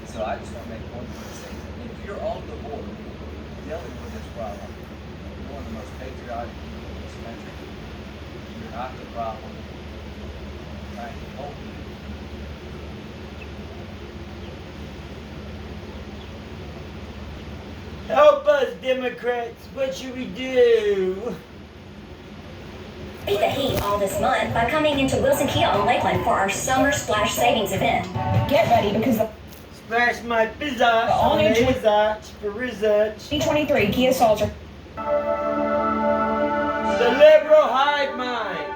So I just want to make one quick statement. If you're on the board dealing with this problem, you're one of the most patriotic people in this country. You're not the problem. I'm trying to help you. Help us, Democrats. What should we do? Beat the heat all this month by coming into Wilson Kia on Lakeland for our Summer Splash Savings event. Get ready because the Splash my bizzards all on new the izzards for results. 2023 Kia Soldier. The liberal hive mind.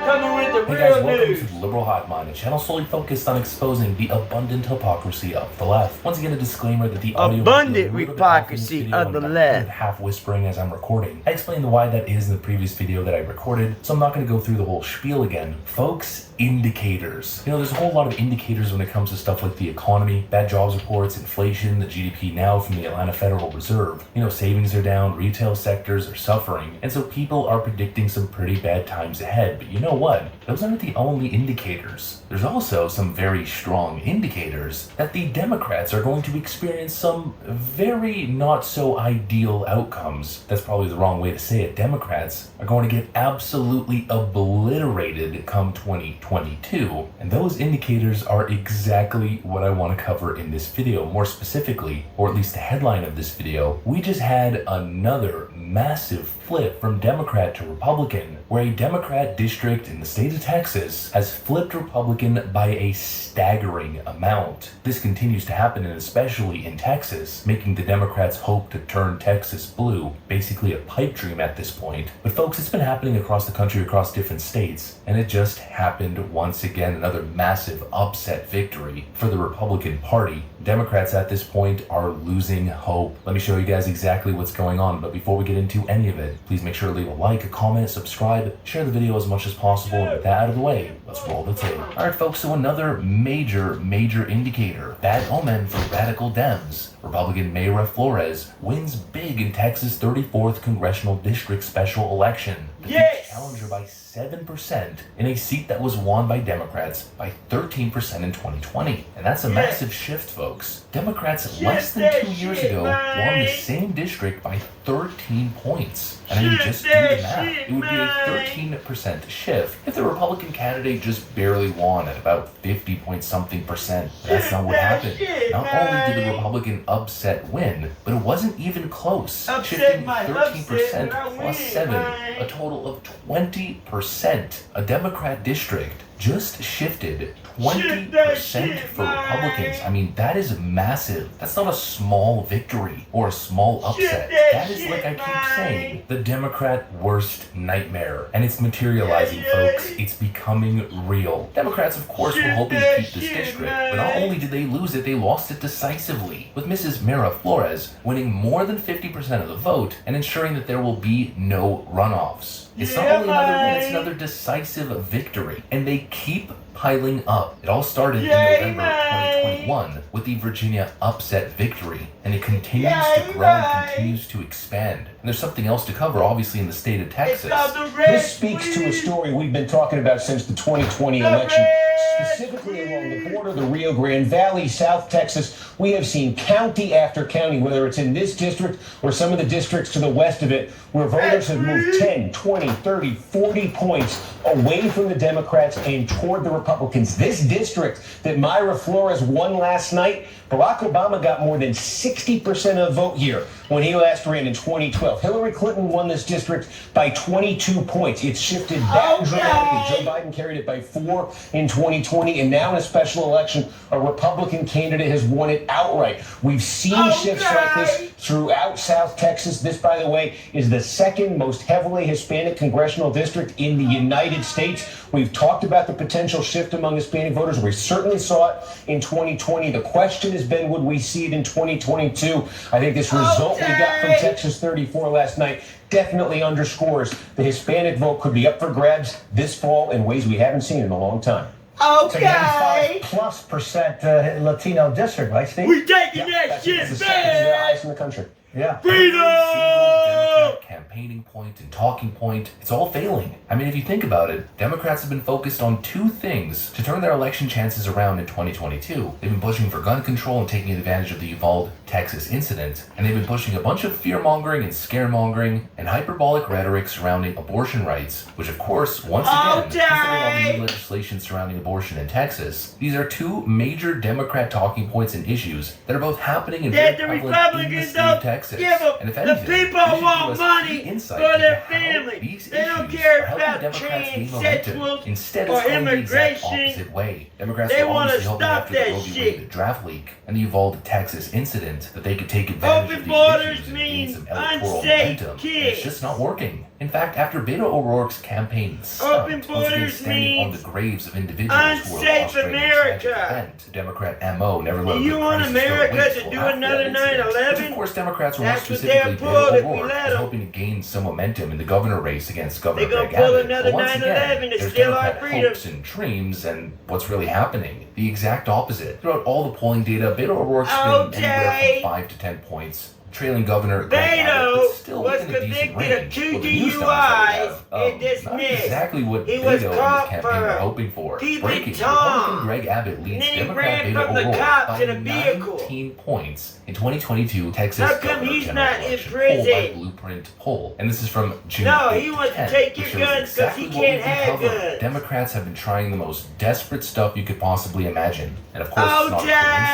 Coming with the Hey guys, real welcome news. to the Liberal Hive Mind, a channel solely focused on exposing the abundant hypocrisy of the left. Once again, a disclaimer that the audio Abundant might be a little bit off in this hypocrisy video, of and the I'm left. kind of half whispering as I'm recording. I explained why that is in the previous video that I recorded, so I'm not going to go through the whole spiel again. Folks, indicators. You know, there's a whole lot of indicators when it comes to stuff like the economy, bad jobs reports, inflation, the GDP now from the Atlanta Federal Reserve. You know, savings are down, retail sectors are suffering, and so people are predicting some pretty bad times ahead. But you know what? Those aren't the only indicators. There's also some very strong indicators that the Democrats are going to experience some very not so ideal outcomes. That's probably the wrong way to say it. Democrats are going to get absolutely obliterated come 2022. And those indicators are exactly what I want to cover in this video. More specifically, or at least the headline of this video, we just had another massive flip from Democrat to Republican, where a Democrat district in the state of Texas has flipped Republican by a staggering amount. This continues to happen, and especially in Texas, making the Democrats hope to turn Texas blue, basically a pipe dream at this point. But folks, it's been happening across the country, across different states, and it just happened once again, another massive upset victory for the Republican Party. Democrats at this point are losing hope. Let me show you guys exactly what's going on, but before we get into any of it, please make sure to leave a like, a comment, subscribe, share the video as much as possible, and with that out of the way, let's roll the tape. Alright folks, so another major indicator. Bad omen for radical Dems. Republican Mayra Flores wins big in Texas' 34th Congressional District special election. Defeats challenger by 7% in a seat that was won by Democrats by 13% in 2020. And that's a massive shift, folks. Democrats less than 2 years ago won the same district by 13 points. And I mean, just do the math. It would be a 13% shift if the Republican candidate just barely won at about 50-point-something%. That's not what happened. Not only did the Republican upset win, but it wasn't even close. Shifting 13% plus 7, a total of 20%. A Democrat district just shifted 20% for Republicans. I mean, that is massive. That's not a small victory or a small upset. That is, like I keep saying, the Democrat worst nightmare. And it's materializing, folks. It's becoming real. Democrats, of course, were hoping to keep this district, but not only did they lose it, they lost it decisively, with Mrs. Mayra Flores winning more than 50% of the vote and ensuring that there will be no runoffs. It's not only another win, it's another decisive victory. And they keep piling up. It all started in November 2021 with the Virginia upset victory, and it continues to grow and continues to expand. And there's something else to cover, obviously, in the state of Texas. This speaks to a story we've been talking about since the 2020 election, specifically along the border, the Rio Grande Valley, South Texas. We have seen county after county, whether it's in this district or some of the districts to the west of it, where voters have moved 10, 20, 30, 40 points away from the Democrats and toward the Republicans. This district that Mayra Flores won last night, Barack Obama got more than 60% of the vote here when he last ran in 2012. Hillary Clinton won this district by 22 points. It's shifted that dramatically. Joe Biden carried it by 4 in 2020, and now in a special election, a Republican candidate has won it outright. We've seen shifts like this throughout South Texas. This, by the way, is the second most heavily Hispanic congressional district in the United States. We've talked about the potential shift among Hispanic voters. We certainly saw it in 2020. The question has been, would we see it in 2022? I think this result we got from Texas 34 last night definitely underscores the Hispanic vote could be up for grabs this fall in ways we haven't seen in a long time. Okay. It's a 95+% Latino district, right, Steve? We taking that shit It's the back. second highest in the country. Yeah. Every single Democrat campaigning point and talking point, it's all failing. I mean, if you think about it, Democrats have been focused on two things to turn their election chances around in 2022. They've been pushing for gun control and taking advantage of the Uvalde, Texas incident, and they've been pushing a bunch of fear-mongering and scaremongering and hyperbolic rhetoric surrounding abortion rights, which of course, once again, considering all the new legislation surrounding abortion in Texas, these are two major Democrat talking points and issues that are both happening and very That the prevalent in the Republicans state of don't Texas. give a, And if the anything, people this should give want us money key insight for into their how family. these They don't issues care are helping about Democrats gain momentum transsexuals instead or of going the exact immigration. opposite way. Democrats They are wanna obviously hoping stop after the that Roe v. shit. Wade draft leak and the Uvalde, Texas incident that they could take advantage Open of these borders issues and gain means some electoral unsafe momentum. And kids. it's just not working. In fact, after Beto O'Rourke's campaign sucked, Open once again borders standing on the means graves of individuals who were unsafe lost during the America. tragic event, the Democrat MO never let Do a you good want crisis go to America waste. to Well, do after another that incident, 9/11? which of course Democrats were more That's what specifically they'll pull Beto if we O'Rourke let was 'em. hoping to gain some momentum in the governor race against Governor They gonna Greg pull Abbott. another But once 9/11 again, to there's steal our Democrat freedom. hopes and dreams, and what's really happening? The exact opposite. Throughout all the polling data, Beto O'Rourke's been anywhere Okay. from 5 to 10 points, trailing Governor Greg Abbott, Beto but still was within a decent convicted of range. 2 Well, the news numbers that we have, DUIs and not dismissed. exactly what He Beto was and his caught campaign for were hoping for. keeping Breaking: Tom. Republican Greg Abbott leads And then he Democrat ran Beto from the O'Rourke cops by in a vehicle. 19 points in 2022 Texas How come governor he's general not in election prison? poll by Blueprint poll. And this is from June No, 8th he wants to 10th, take which your shows guns 'cause exactly he what can't we've been have covering. guns. Democrats have been trying the most desperate stuff you could possibly imagine. And of course, it's not a OJ!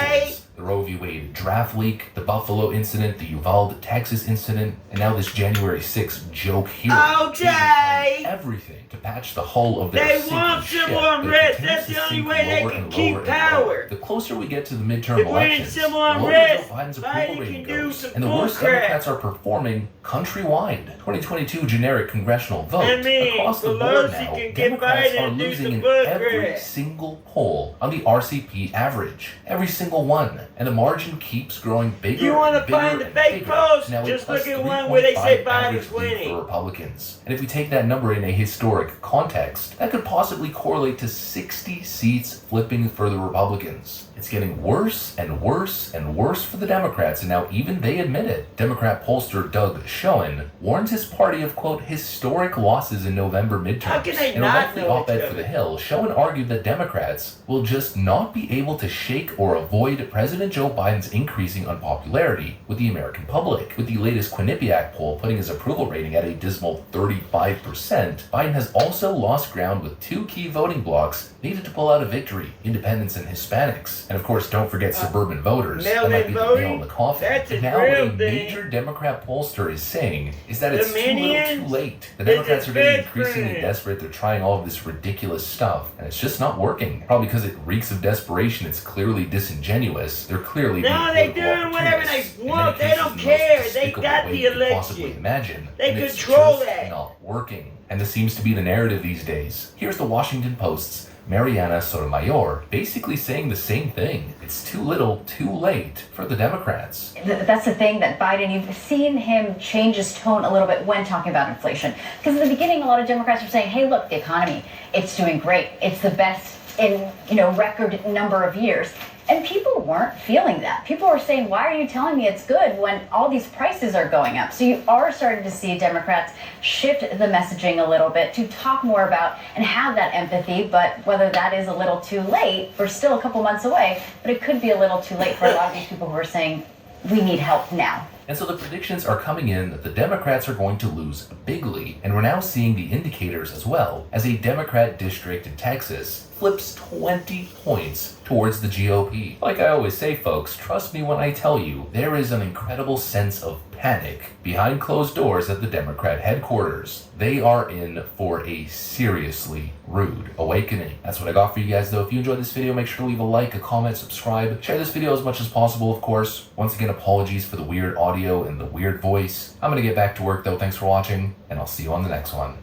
coincidence. The Roe v. Wade draft leak, the Buffalo incident, the Uvalde, Texas incident, and now this January 6th joke here. OJ! They've been trying everything to patch the hull of their They sinking want ship, civil but it unrest. continues That's to the only sink way they lower can and keep lower and lower. power. The closer we get to the midterm If we're in elections, civil the lower unrest, Joe Biden's Biden approval can rating do goes, some and the worse bullcrap. Democrats are performing countrywide. 2022 generic congressional vote. I mean, Across the board Pelosi now, can get Democrats Biden are to do losing some in bullcrap. every single poll on the RCP average. Every single one. And the margin keeps growing bigger. You wanna and bigger find the and fake bigger. post? Now, Just plus look at one where they say 3.5 average Biden's lead winning. for Republicans. And if we take that number in a historic context, that could possibly correlate to 60 seats flipping for the Republicans. It's getting worse and worse and worse for the Democrats, and now even they admit it. Democrat pollster Doug Schoen warns his party of, quote, historic losses in November midterms. How can they In a not lengthy know it's op-ed for coming? The Hill, Schoen argued that Democrats will just not be able to shake or avoid President Joe Biden's increasing unpopularity with the American public. With the latest Quinnipiac poll putting his approval rating at a dismal 35%, Biden has also lost ground with two key voting blocks needed to pull out a victory: independents and Hispanics. And of course, don't forget suburban voters. That might be the mail-in nail in the coffin. That's a Now what real a thing. major Democrat pollster is saying is that The it's too little Minions too late. The is Democrats his are getting best increasingly friend. desperate. They're trying all of this ridiculous stuff, and it's just not working. Probably because it reeks of desperation. It's clearly disingenuous. They're clearly No, being they political doing whatever they opportunists. In want. many They cases, don't in the most care. They despicable got way the you could possibly election. imagine. They And it's control just that. not working. And this seems to be the narrative these days. Here's the Washington Post's Mariana Sotomayor basically saying the same thing. It's too little, too late for the Democrats. That's the thing that Biden, you've seen him change his tone a little bit when talking about inflation. Because in the beginning, a lot of Democrats were saying, hey, look, the economy, it's doing great. It's the best in, record number of years. And people weren't feeling that. People were saying, why are you telling me it's good when all these prices are going up? So you are starting to see Democrats shift the messaging a little bit to talk more about and have that empathy. But whether that is a little too late, we're still a couple months away, but it could be a little too late for a lot of these people who are saying, we need help now. And so the predictions are coming in that the Democrats are going to lose bigly, and we're now seeing the indicators as well, as a Democrat district in Texas flips 20 points towards the GOP. Like I always say, folks, trust me when I tell you, there is an incredible sense of panic behind closed doors at the Democrat headquarters. They are in for a seriously rude awakening. That's what I got for you guys, though. If you enjoyed this video, make sure to leave a like, a comment, subscribe. Share this video as much as possible, of course. Once again, apologies for the weird audio and the weird voice. I'm gonna get back to work, though. Thanks for watching, and I'll see you on the next one.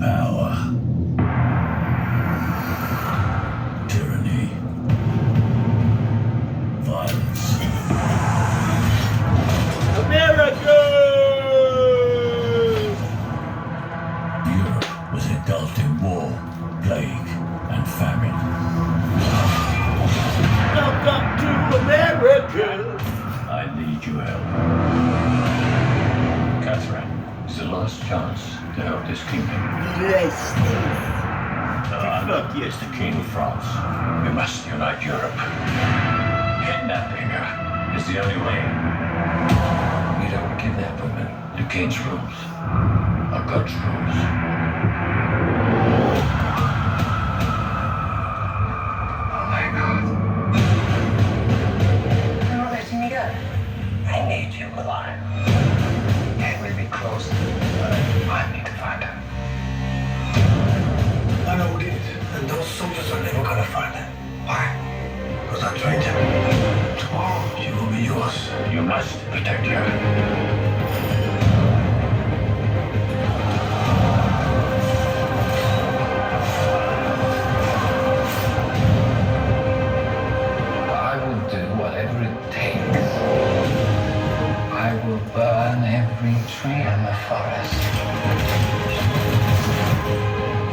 Power. Tyranny. Violence. America! Europe was engulfed in war, plague, and famine. Welcome to America! last chance to help this kingdom. Bless Look, he is the king of France. We must unite Europe. Kidnapping her is the only way. We don't kidnap women. The king's rules are God's rules. Oh my God. Well, let me go. I need you alive. It will be close. I need to find her. I know we did it, and those soldiers are never gonna find her. Why? Because I trained her. Tomorrow she will be yours. You must protect her. I will do whatever it takes. I will burn every tree in the forest.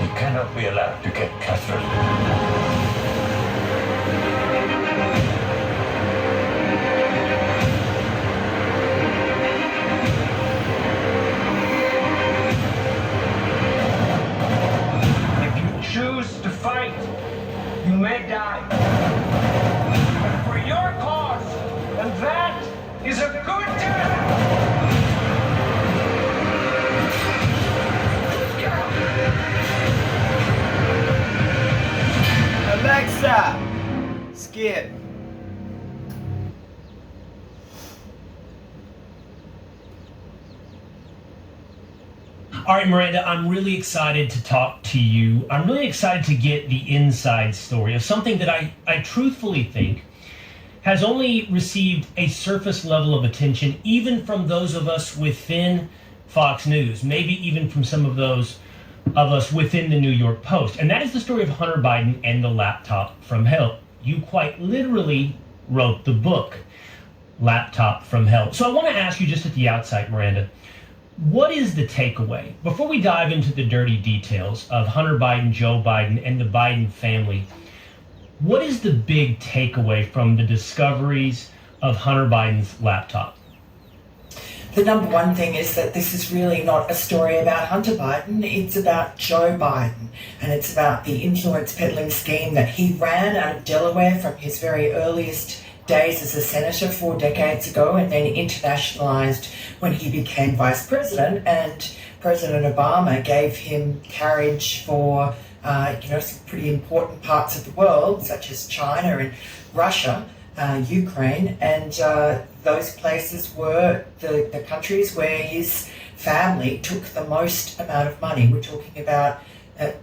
You cannot be allowed to get Catherine. If you choose to fight, you may die. But for your cause, and that is a good death. Alexa, skip. All right, Miranda, I'm really excited to talk to you. I'm really excited to get the inside story of something that I truthfully think has only received a surface level of attention, even from those of us within Fox News, maybe even from some of those of us within the New York Post. And that is the story of Hunter Biden and the laptop from hell. You quite literally wrote the book, Laptop from Hell. So I want to ask you just at the outset, Miranda, what is the takeaway? Before we dive into the dirty details of Hunter Biden, Joe Biden, and the Biden family, what is the big takeaway from the discoveries of Hunter Biden's laptop? The number one thing is that this is really not a story about Hunter Biden, it's about Joe Biden. And it's about the influence peddling scheme that he ran out of Delaware from his very earliest days as a senator 4 decades ago, and then internationalized when he became vice president. And President Obama gave him carriage for some pretty important parts of the world, such as China and Russia, Ukraine, and those places were the countries where his family took the most amount of money. We're talking about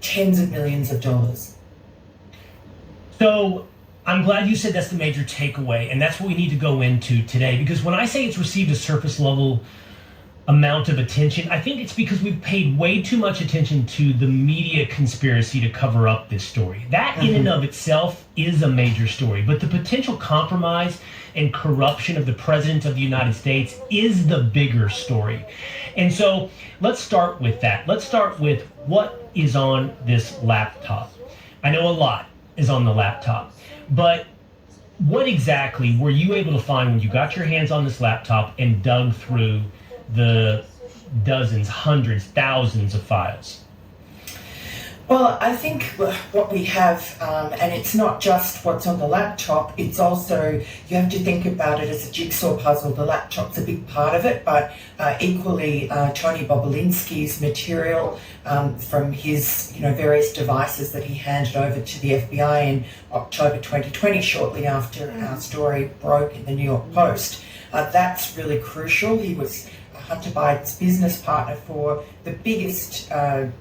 tens of millions of dollars. So I'm glad you said that's the major takeaway, and that's what we need to go into today, because when I say it's received a surface level amount of attention, I think it's because we've paid way too much attention to the media conspiracy to cover up this story. That in and of itself is a major story, but the potential compromise and corruption of the President of the United States is the bigger story. And so let's start with that. Let's start with what is on this laptop. I know a lot is on the laptop, but what exactly were you able to find when you got your hands on this laptop and dug through the dozens, hundreds, thousands of files? Well, I think what we have, and it's not just what's on the laptop, it's also, you have to think about it as a jigsaw puzzle. The laptop's a big part of it, but equally Tony Bobulinski's material from his various devices that he handed over to the FBI in October 2020, shortly after our story broke in the New York Post. That's really crucial. He was Hunter Biden's business partner for the biggest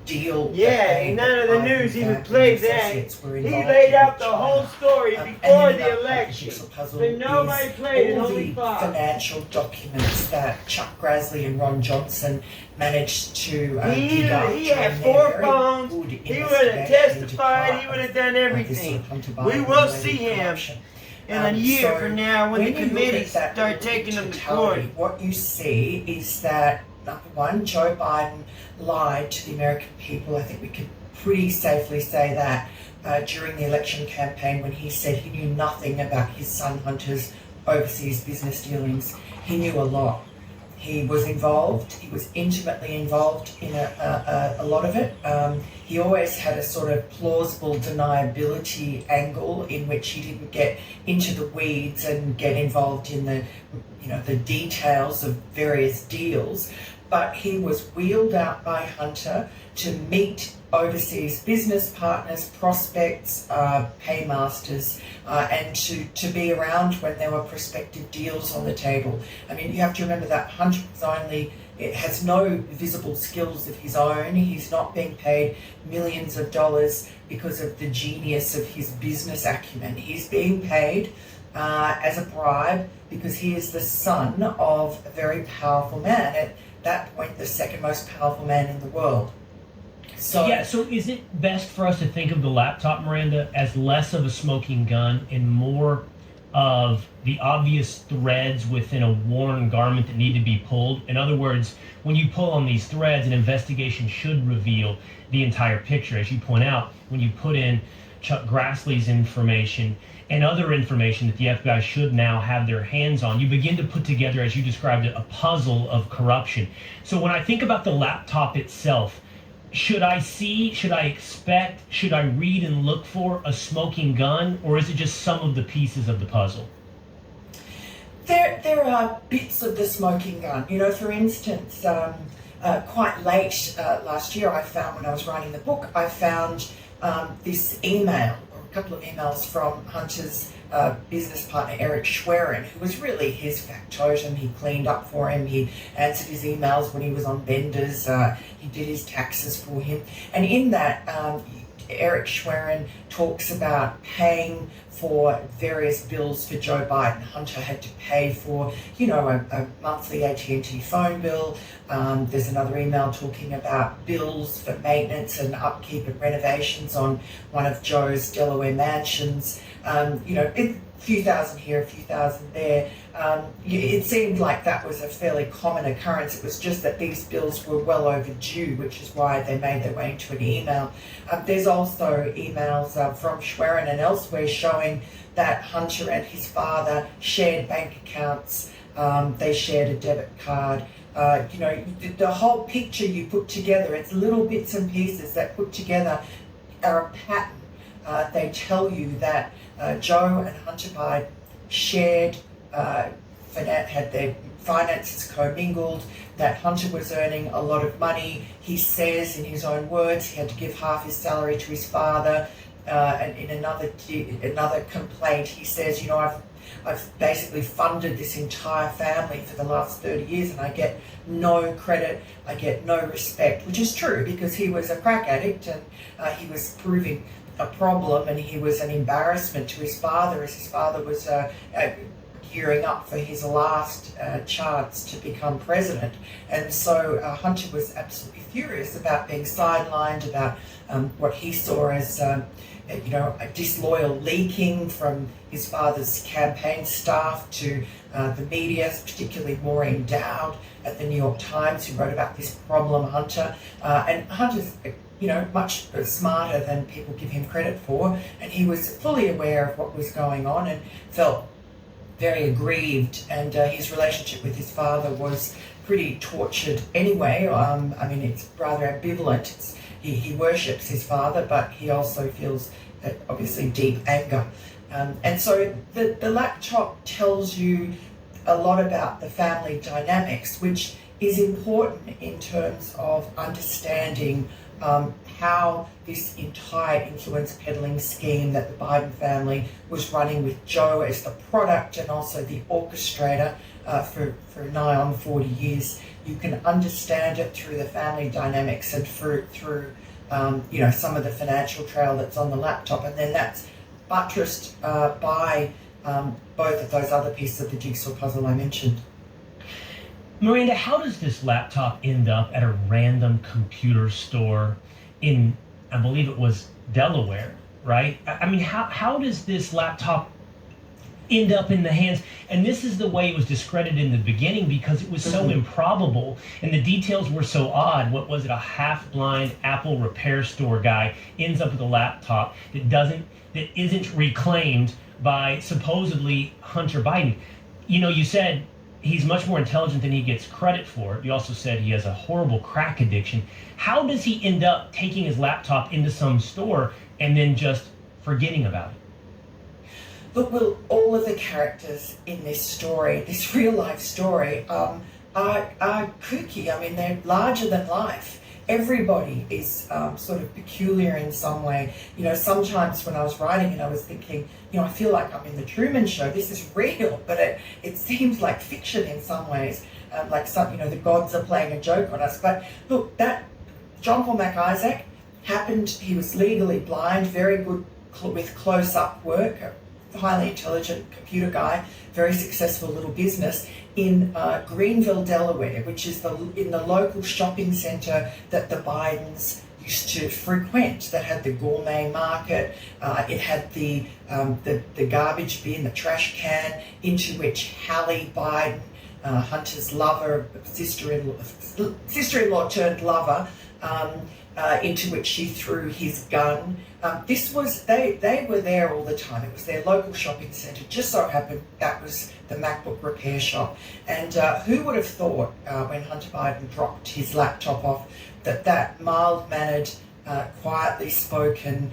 deal. Yeah, none of the news even played that. He laid out the whole story before the election, but nobody played it, only the financial documents that Chuck Grassley and Ron Johnson managed to dig up. He had 4 phones. He would have testified. He would have done everything. We will see him in a year from now when the committees start taking them to court. What you see is that, number one, Joe Biden lied to the American people. I think we can pretty safely say that during the election campaign, when he said he knew nothing about his son Hunter's overseas business dealings. He knew a lot. He was involved. He was intimately involved in a lot of it. He always had a sort of plausible deniability angle in which he didn't get into the weeds and get involved in the details of various deals. But he was wheeled out by Hunter to meet overseas business partners, prospects, paymasters, and to be around when there were prospective deals on the table. I mean, you have to remember that Hunter has no visible skills of his own. He's not being paid millions of dollars because of the genius of his business acumen. He's being paid as a bribe because he is the son of a very powerful man. At that point, the second most powerful man in the world. So is it best for us to think of the laptop, Miranda, as less of a smoking gun and more of the obvious threads within a worn garment that need to be pulled? In other words, when you pull on these threads, an investigation should reveal the entire picture. As you point out, when you put in Chuck Grassley's information and other information that the FBI should now have their hands on, you begin to put together, as you described it, a puzzle of corruption. So when I think about the laptop itself, should I expect, should I read and look for a smoking gun, or is it just some of the pieces of the puzzle? There are bits of the smoking gun. You know, for instance, quite late last year, when I was writing the book, I found this email, or a couple of emails from Hunter's business partner, Eric Schwerin, who was really his factotum. He cleaned up for him. He answered his emails when he was on benders. He did his taxes for him. And in that, Eric Schwerin talks about paying for various bills for Joe Biden. Hunter had to pay for, a monthly AT&T phone bill. There's another email talking about bills for maintenance and upkeep and renovations on one of Joe's Delaware mansions. A few thousand here, a few thousand there. It seemed like that was a fairly common occurrence. It was just that these bills were well overdue, which is why they made their way into an email. There's also emails from Schwerin and elsewhere showing that Hunter and his father shared bank accounts. They shared a debit card. The whole picture you put together, it's little bits and pieces that put together are a pattern. They tell you that Joe and Hunter Biden shared, had their finances commingled, that Hunter was earning a lot of money. He says in his own words he had to give half his salary to his father. And in another complaint, he says, I've basically funded this entire family for the last 30 years and I get no credit, I get no respect, which is true because he was a crack addict and he was proving a problem and he was an embarrassment to his father as his father was gearing up for his last chance to become president. And so Hunter was absolutely furious about being sidelined, about what he saw as a disloyal leaking from his father's campaign staff to the media, particularly Maureen Dowd at the New York Times, who wrote about this problem Hunter. And Hunter's much smarter than people give him credit for, and he was fully aware of what was going on and felt very aggrieved, and his relationship with his father was pretty tortured anyway. It's rather ambivalent. He worships his father, but he also feels obviously deep anger. And so the laptop tells you a lot about the family dynamics, which is important in terms of understanding how this entire influence peddling scheme that the Biden family was running with Joe as the product and also the orchestrator for nigh on 40 years. You can understand it through the family dynamics and through some of the financial trail that's on the laptop, and then that's buttressed by both of those other pieces of the jigsaw puzzle I mentioned. Miranda, how does this laptop end up at a random computer store in, I believe it was Delaware, right? I mean, how does this laptop end up in the hands? And this is the way it was discredited in the beginning because it was so improbable and the details were so odd. What was it? A half-blind Apple repair store guy ends up with a laptop that isn't reclaimed by supposedly Hunter Biden. You said he's much more intelligent than he gets credit for. You also said he has a horrible crack addiction. How does he end up taking his laptop into some store and then just forgetting about it? Look, Will, all of the characters in this story, this real life story, are kooky. I mean, they're larger than life. Everybody is sort of peculiar in some way. You know, sometimes when I was writing it, I was thinking, you know, I feel like I'm in the Truman Show. This is real, but it seems like fiction in some ways. Like some, you know, the gods are playing a joke on us. But look, that John Paul Mac Isaac happened. He was legally blind, very good with close-up work. Highly intelligent computer guy, very successful little business in Greenville, Delaware, which is in the local shopping centre that the Bidens used to frequent. That had the gourmet market. It had the garbage bin, the trash can, into which Hallie Biden, Hunter's lover, sister-in-law turned lover, into which she threw his gun. They were there all the time. It was their local shopping centre. Just so happened that was the MacBook repair shop. And who would have thought when Hunter Biden dropped his laptop off that mild-mannered, quietly spoken,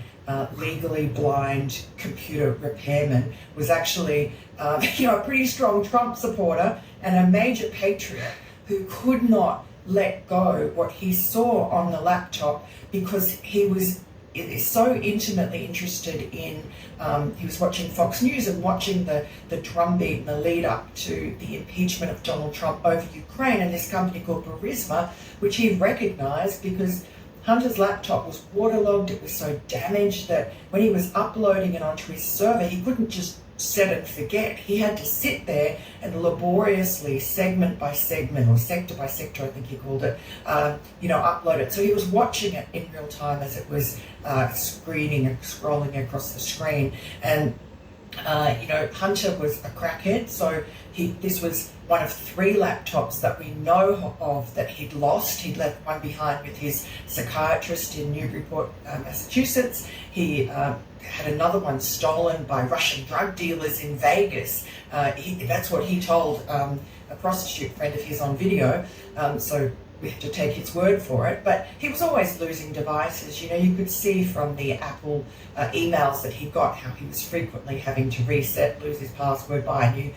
legally blind computer repairman was actually a pretty strong Trump supporter and a major patriot who could not let go what he saw on the laptop because he was so intimately interested in, he was watching Fox News and watching the drumbeat and the lead up to the impeachment of Donald Trump over Ukraine and this company called Burisma, which he recognized because Hunter's laptop was waterlogged. It was so damaged that when he was uploading it onto his server, he couldn't just set and forget. He had to sit there and laboriously, segment by segment or sector by sector, I think he called it, upload it. So he was watching it in real time as it was screening and scrolling across the screen. And Hunter was a crackhead, so this was one of 3 laptops that we know of that he'd lost. He'd left one behind with his psychiatrist in Newburyport, Massachusetts. He had another one stolen by Russian drug dealers in Vegas. That's what he told a prostitute friend of his on video. So we have to take his word for it. But he was always losing devices. You know, you could see from the Apple emails that he got how he was frequently having to reset, lose his password, buy a new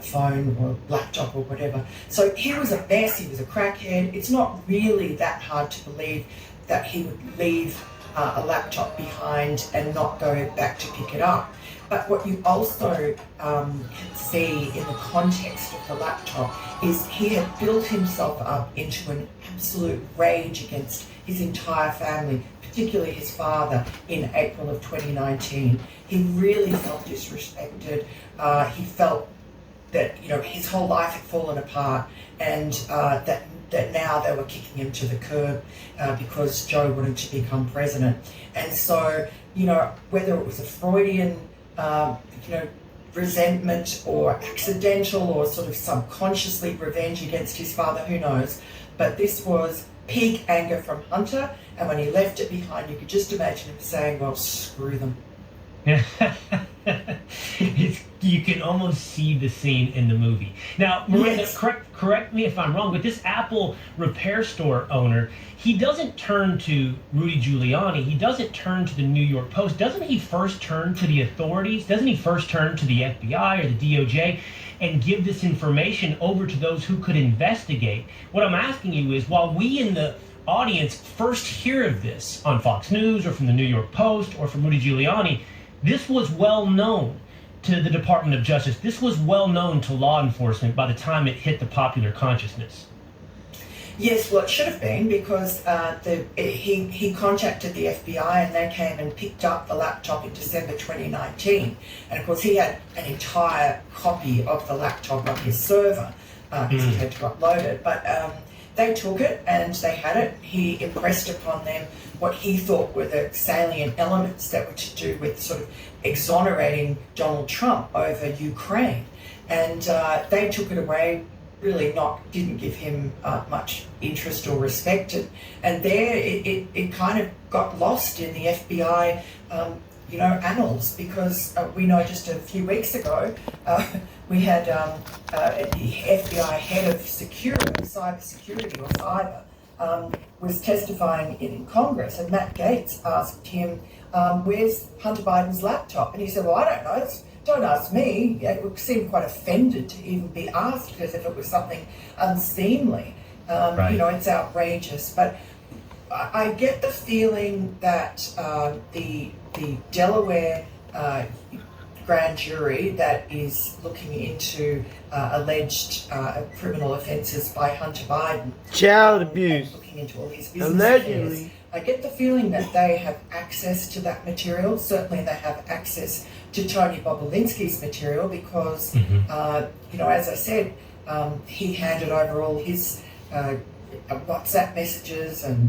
phone or laptop or whatever. So he was a mess. He was a crackhead. It's not really that hard to believe that he would leave a laptop behind and not go back to pick it up. But what you also can see in the context of the laptop is he had built himself up into an absolute rage against his entire family, particularly his father, in April of 2019. He really felt disrespected. He felt that his whole life had fallen apart, and that now they were kicking him to the curb because Joe wanted to become president. And so, whether it was a Freudian resentment or accidental or sort of subconsciously revenge against his father, who knows, but this was peak anger from Hunter, and when he left it behind, you could just imagine him saying, well, screw them. You can almost see the scene in the movie. Now, Miranda, Yes. correct me if I'm wrong, but this Apple repair store owner, he doesn't turn to Rudy Giuliani. He doesn't turn to the New York Post. Doesn't he first turn to the authorities? Doesn't he first turn to the FBI or the DOJ and give this information over to those who could investigate? What I'm asking you is, while we in the audience first hear of this on Fox News or from the New York Post or from Rudy Giuliani, this was well known to the Department of Justice. This was well known to law enforcement by the time it hit the popular consciousness. Yes, well, it should have been, because he contacted the FBI and they came and picked up the laptop in December 2019. And of course, he had an entire copy of the laptop on his server because he had to upload it. But they took it and they had it. He impressed upon them what he thought were the salient elements that were to do with sort of exonerating Donald Trump over Ukraine. And they took it away, really didn't give him much interest or respect. And there it kind of got lost in the FBI annals, because we know just a few weeks ago we had the FBI head of cyber security or cyber was testifying in Congress, and Matt Gaetz asked him, where's Hunter Biden's laptop? And he said, well, I don't know. Don't ask me. It seemed quite offended to even be asked, as if it was something unseemly. Right. It's outrageous. But I get the feeling that the Delaware grand jury that is looking into alleged criminal offences by Hunter Biden, child abuse, looking into all his business allegedly. affairs, I get the feeling that they have access to that material. Certainly, they have access to Tony Bobolinsky's material because, as I said, he handed over all his WhatsApp messages and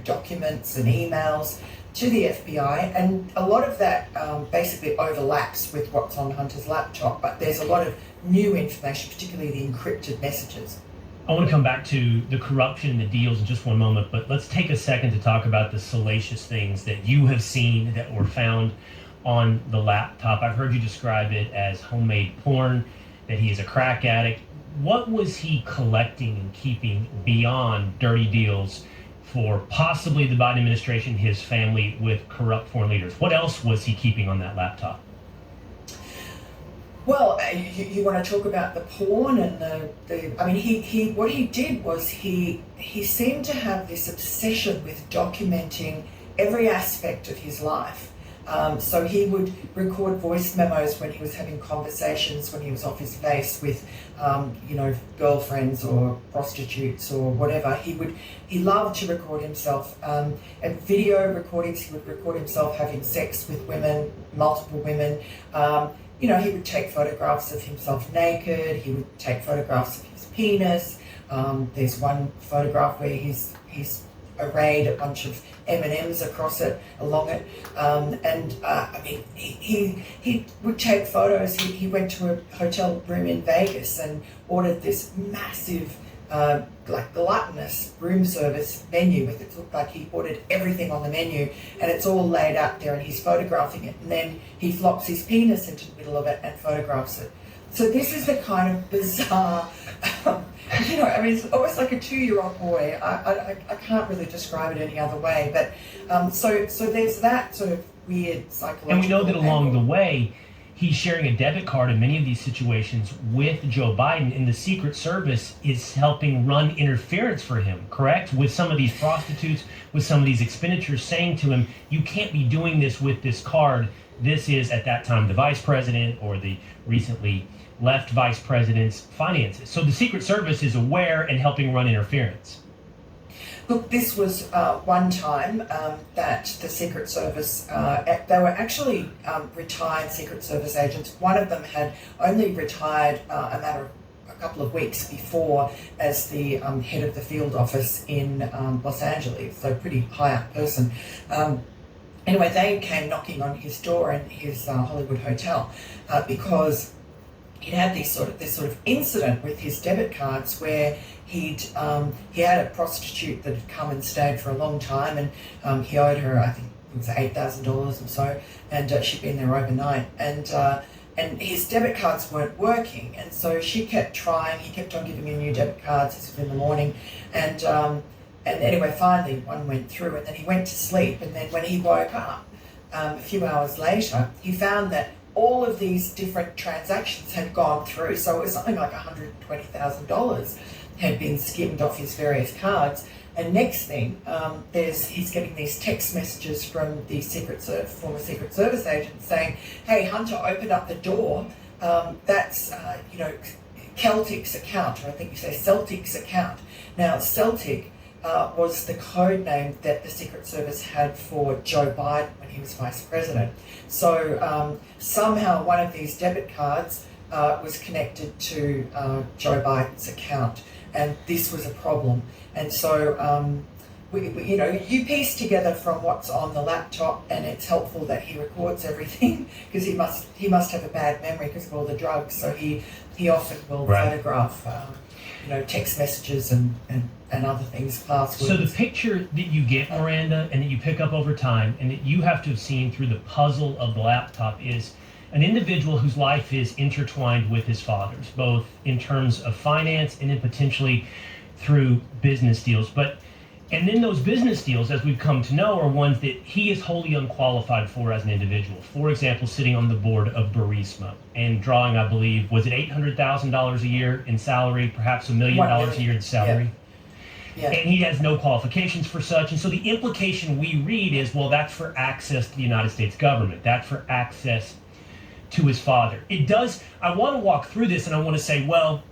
documents and emails to the FBI, and a lot of that basically overlaps with what's on Hunter's laptop, but there's a lot of new information, particularly the encrypted messages. I want to come back to the corruption and the deals in just one moment, but let's take a second to talk about the salacious things that you have seen that were found on the laptop. I've heard you describe it as homemade porn, that he is a crack addict. What was he collecting and keeping beyond dirty deals for possibly the Biden administration, his family, with corrupt foreign leaders? What else was he keeping on that laptop? Well, you want to talk about the porn and he what he did was he seemed to have this obsession with documenting every aspect of his life. So he would record voice memos when he was having conversations, when he was off his face with, girlfriends or prostitutes or whatever. He loved to record himself. And video recordings, he would record himself having sex with women, multiple women. He would take photographs of himself naked. He would take photographs of his penis. There's one photograph where he's arrayed a bunch of M&Ms along it. He would take photos. He went to a hotel room in Vegas and ordered this massive, gluttonous room service menu with it. Looked like he ordered everything on the menu, and it's all laid out there, and he's photographing it, and then he flops his penis into the middle of it and photographs it. So this is the kind of bizarre, it's almost like a 2-year-old boy. I can't really describe it any other way. But so there's that sort of weird psychological. And we know that along the way, he's sharing a debit card in many of these situations with Joe Biden, and the Secret Service is helping run interference for him, correct? With some of these prostitutes, with some of these expenditures, saying to him, you can't be doing this with this card. This is, at that time, the vice president or the recently left vice president's finances. So the Secret Service is aware and helping run interference. Look, this was one time that the Secret Service, they were actually retired Secret Service agents. One of them had only retired a couple of weeks before as the head of the field office in Los Angeles, so pretty high up person. Anyway, they came knocking on his door in his Hollywood hotel because he'd had this sort of incident with his debit cards where he had a prostitute that had come and stayed for a long time, and he owed her, I think it was $8,000 or so, and she'd been there overnight, and his debit cards weren't working, and so she kept trying. He kept on giving her new debit cards. This was in the morning, and anyway, finally one went through, and then he went to sleep, and then when he woke up a few hours later, he found that all of these different transactions had gone through. So it was something like $120,000 had been skimmed off his various cards. And next thing, he's getting these text messages from the former Secret Service agent saying, hey, Hunter opened up the door. That's, Celtic's account, or I think you say Celtic's account. Now, Celtic was the code name that the Secret Service had for Joe Biden when he was vice president. So somehow one of these debit cards was connected to Joe Biden's account, and this was a problem. And so you piece together from what's on the laptop, and it's helpful that he records everything because he must have a bad memory because of all the drugs. So he often will photograph. text messages and other things, passwords. So the picture that you get, Miranda, and that you pick up over time, and that you have to have seen through the puzzle of the laptop, is an individual whose life is intertwined with his father's, both in terms of finance and then potentially through business deals. And then those business deals, as we've come to know, are ones that he is wholly unqualified for as an individual. For example, sitting on the board of Burisma and drawing, I believe, was it $800,000 a year in salary, perhaps $1 million a year in salary? Yeah. And he has no qualifications for such. And so the implication we read is, well, that's for access to the United States government. That's for access to his father. It does, I want to walk through this and I want to say, well,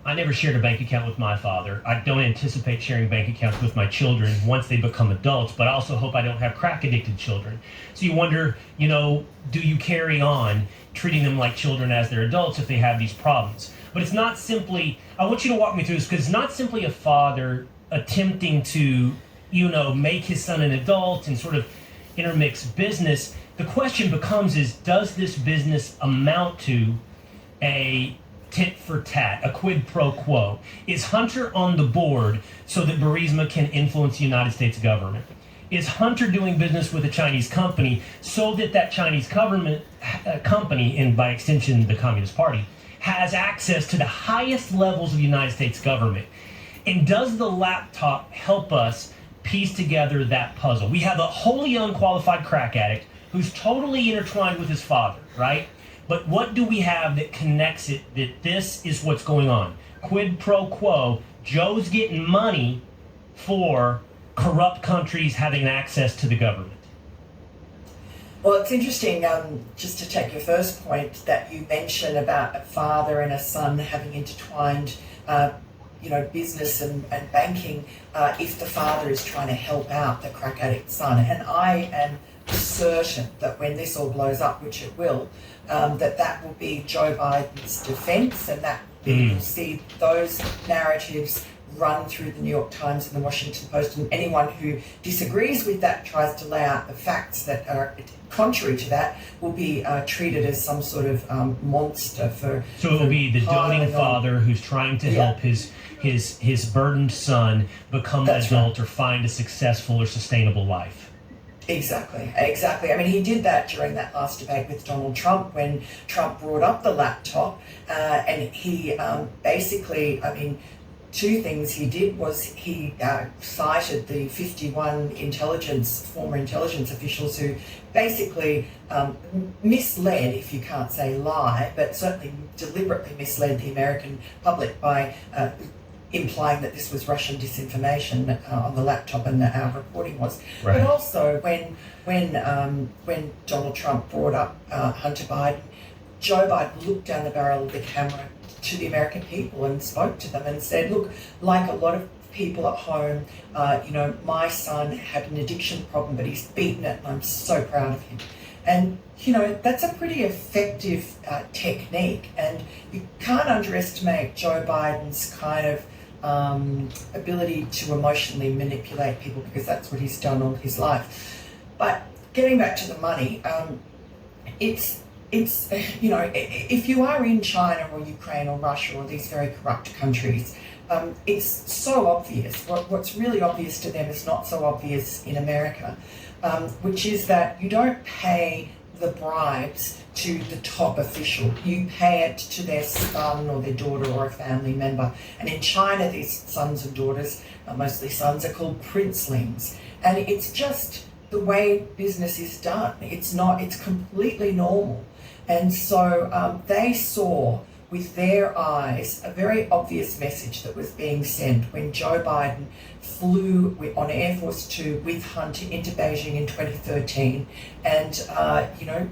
I never shared a bank account with my father. I don't anticipate sharing bank accounts with my children once they become adults, but I also hope I don't have crack addicted children. So you wonder, do you carry on treating them like children as they're adults if they have these problems? But it's not simply, I want you to walk me through this, because it's not simply a father attempting to, make his son an adult and sort of intermix business. The question becomes does this business amount to a tit for tat, a quid pro quo? Is Hunter on the board so that Burisma can influence the United States government? Is Hunter doing business with a Chinese company so that that Chinese government company, and by extension the Communist Party, has access to the highest levels of the United States government? And does the laptop help us piece together that puzzle? We have a wholly unqualified crack addict who's totally intertwined with his father, right? But what do we have that connects it, that this is what's going on? Quid pro quo, Joe's getting money for corrupt countries having access to the government. Well, it's interesting, just to take your first point, that you mentioned about a father and a son having intertwined, business and banking, if the father is trying to help out the crack addict son. And I am certain that when this all blows up, which it will, that will be Joe Biden's defense, and that you'll see those narratives run through the New York Times and the Washington Post, and anyone who disagrees with that, tries to lay out the facts that are contrary to that, will be treated as some sort of monster for... So it will be the doting father who's trying to help his burdened son become an adult or find a successful or sustainable life. Exactly. I mean, he did that during that last debate with Donald Trump when Trump brought up the laptop, and he basically, two things he did was he cited the 51 former intelligence officials who basically misled, if you can't say lie, but certainly deliberately misled the American public by implying that this was Russian disinformation on the laptop, and that our reporting was. Right. But also when Donald Trump brought up Hunter Biden, Joe Biden looked down the barrel of the camera to the American people and spoke to them and said, look, like a lot of people at home, my son had an addiction problem, but he's beaten it, and I'm so proud of him. And, that's a pretty effective technique, and you can't underestimate Joe Biden's kind of ability to emotionally manipulate people, because that's what he's done all his life. But getting back to the money, it's if you are in China or Ukraine or Russia or these very corrupt countries, it's so obvious. What's really obvious to them is not so obvious in America, which is that you don't pay the bribes to the top official. You pay it to their son or their daughter or a family member. And in China, these sons and daughters, mostly sons, are called princelings. And it's just the way business is done. It's completely normal. And so they saw with their eyes a very obvious message that was being sent when Joe Biden flew on Air Force 2 with Hunter into Beijing in 2013. And,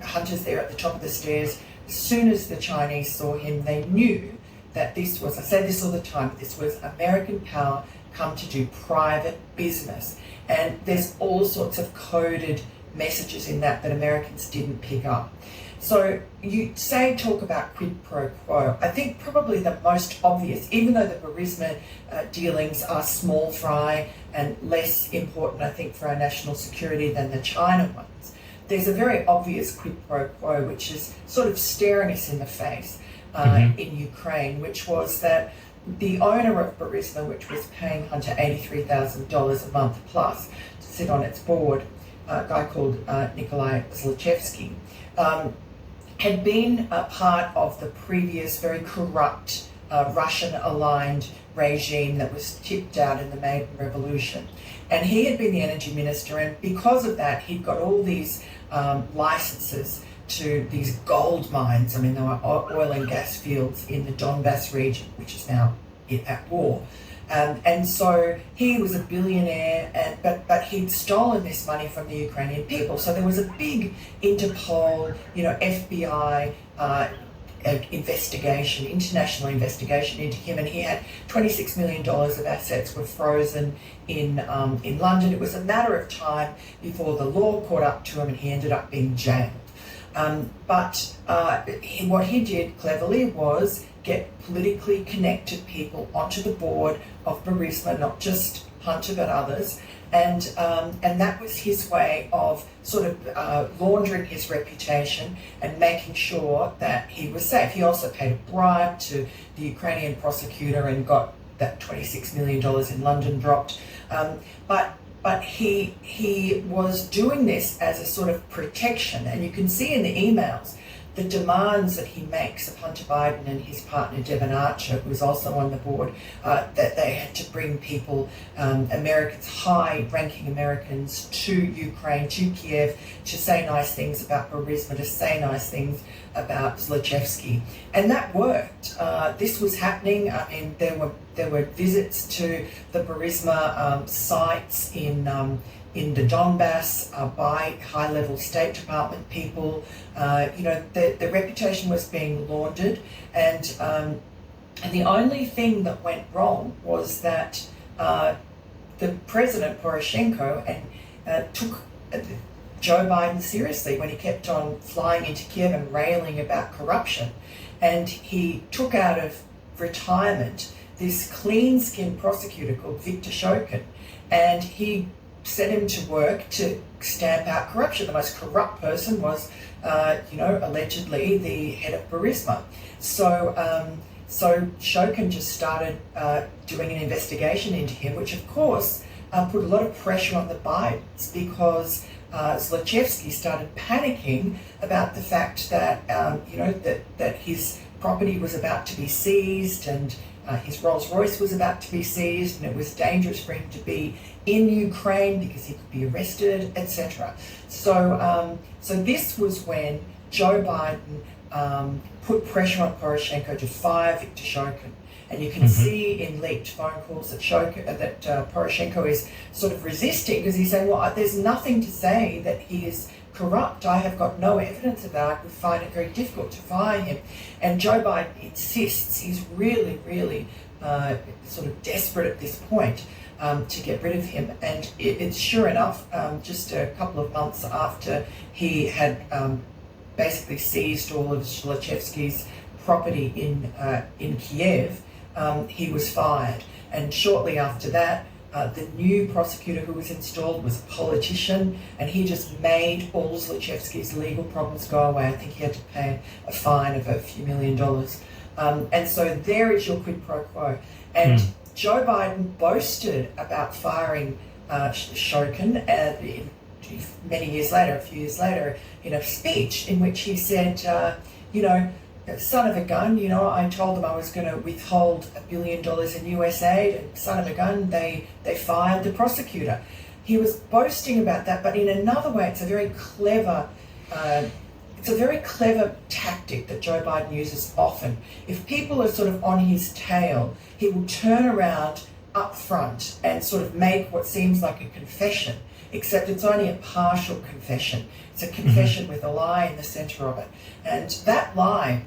Hunter's there at the top of the stairs. As soon as the Chinese saw him, they knew that this was, I say this all the time, this was American power come to do private business. And there's all sorts of coded messages in that Americans didn't pick up. So you talk about quid pro quo. I think probably the most obvious, even though the Burisma dealings are small fry and less important, I think, for our national security than the China ones, there's a very obvious quid pro quo, which is sort of staring us in the face in Ukraine, which was that the owner of Burisma, which was paying Hunter $83,000 a month plus to sit on its board, a guy called Nikolai Zlochevsky, had been a part of the previous very corrupt Russian-aligned regime that was tipped out in the Maidan Revolution. And he had been the energy minister, and because of that, he'd got all these licenses to these gold mines. I mean, there were oil and gas fields in the Donbass region, which is now at war. And so he was a billionaire, but he'd stolen this money from the Ukrainian people. So there was a big Interpol, FBI investigation, international investigation into him, and he had $26 million of assets were frozen in London. It was a matter of time before the law caught up to him, and he ended up being jailed. But what he did cleverly was get politically connected people onto the board of Burisma, not just Hunter but others, and that was his way of sort of laundering his reputation and making sure that he was safe. He also paid a bribe to the Ukrainian prosecutor and got that $26 million in London dropped. But he was doing this as a sort of protection, and you can see in the emails the demands that he makes of Hunter Biden and his partner Devon Archer, who was also on the board, that they had to bring people, Americans, high-ranking Americans, to Ukraine, to Kiev, to say nice things about Burisma, to say nice things about Zlochevsky, and that worked. This was happening. I mean, there were visits to the Burisma sites in the Donbass by high-level State Department people. The reputation was being laundered, and the only thing that went wrong was that the President Poroshenko took Joe Biden seriously when he kept on flying into Kiev and railing about corruption, and he took out of retirement this clean-skinned prosecutor called Viktor Shokin, and he set him to work to stamp out corruption. The most corrupt person was, allegedly the head of Burisma. So Shokin just started doing an investigation into him, which of course put a lot of pressure on the Bidens, because Zlochevsky started panicking about the fact that that his property was about to be seized, and his Rolls Royce was about to be seized, and it was dangerous for him to be in Ukraine because he could be arrested, etc. So this was when Joe Biden put pressure on Poroshenko to fire Viktor Shokin. And you can see in leaked phone calls that Poroshenko is sort of resisting, because he's saying, well, there's nothing to say that he is corrupt. I have got no evidence of that. I would find it very difficult to fire him. And Joe Biden insists. He's really, really sort of desperate at this point to get rid of him. And it's sure enough, just a couple of months after he had basically seized all of Zlochevsky's property in Kiev, he was fired. And shortly after that, the new prosecutor who was installed was a politician, and he just made all Zlochevsky's legal problems go away. I think he had to pay a fine of a few $1 million. And so there is your quid pro quo. And Joe Biden boasted about firing Shokin many years later, a few years later, in a speech in which he said, son of a gun, I told them I was going to withhold $1 billion in US aid, and son of a gun, they fired the prosecutor. He was boasting about that, but in another way, it's a very clever tactic that Joe Biden uses often. If people are sort of on his tail, he will turn around up front and sort of make what seems like a confession, except it's only a partial confession. It's a confession with a lie in the center of it. And that lie,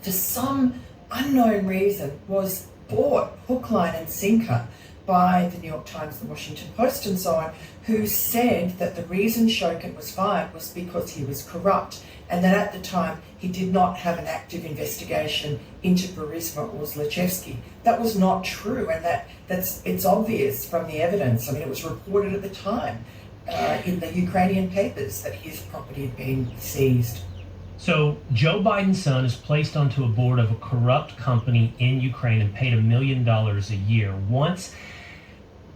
for some unknown reason, was bought hook, line and sinker by the New York Times, the Washington Post and so on, who said that the reason Shokin was fired was because he was corrupt, and that at the time he did not have an active investigation into Burisma or Zlochevsky. That was not true, and it's obvious from the evidence. I mean, it was reported at the time in the Ukrainian papers that his property had been seized. So Joe Biden's son is placed onto a board of a corrupt company in Ukraine and paid $1 million a year. Once,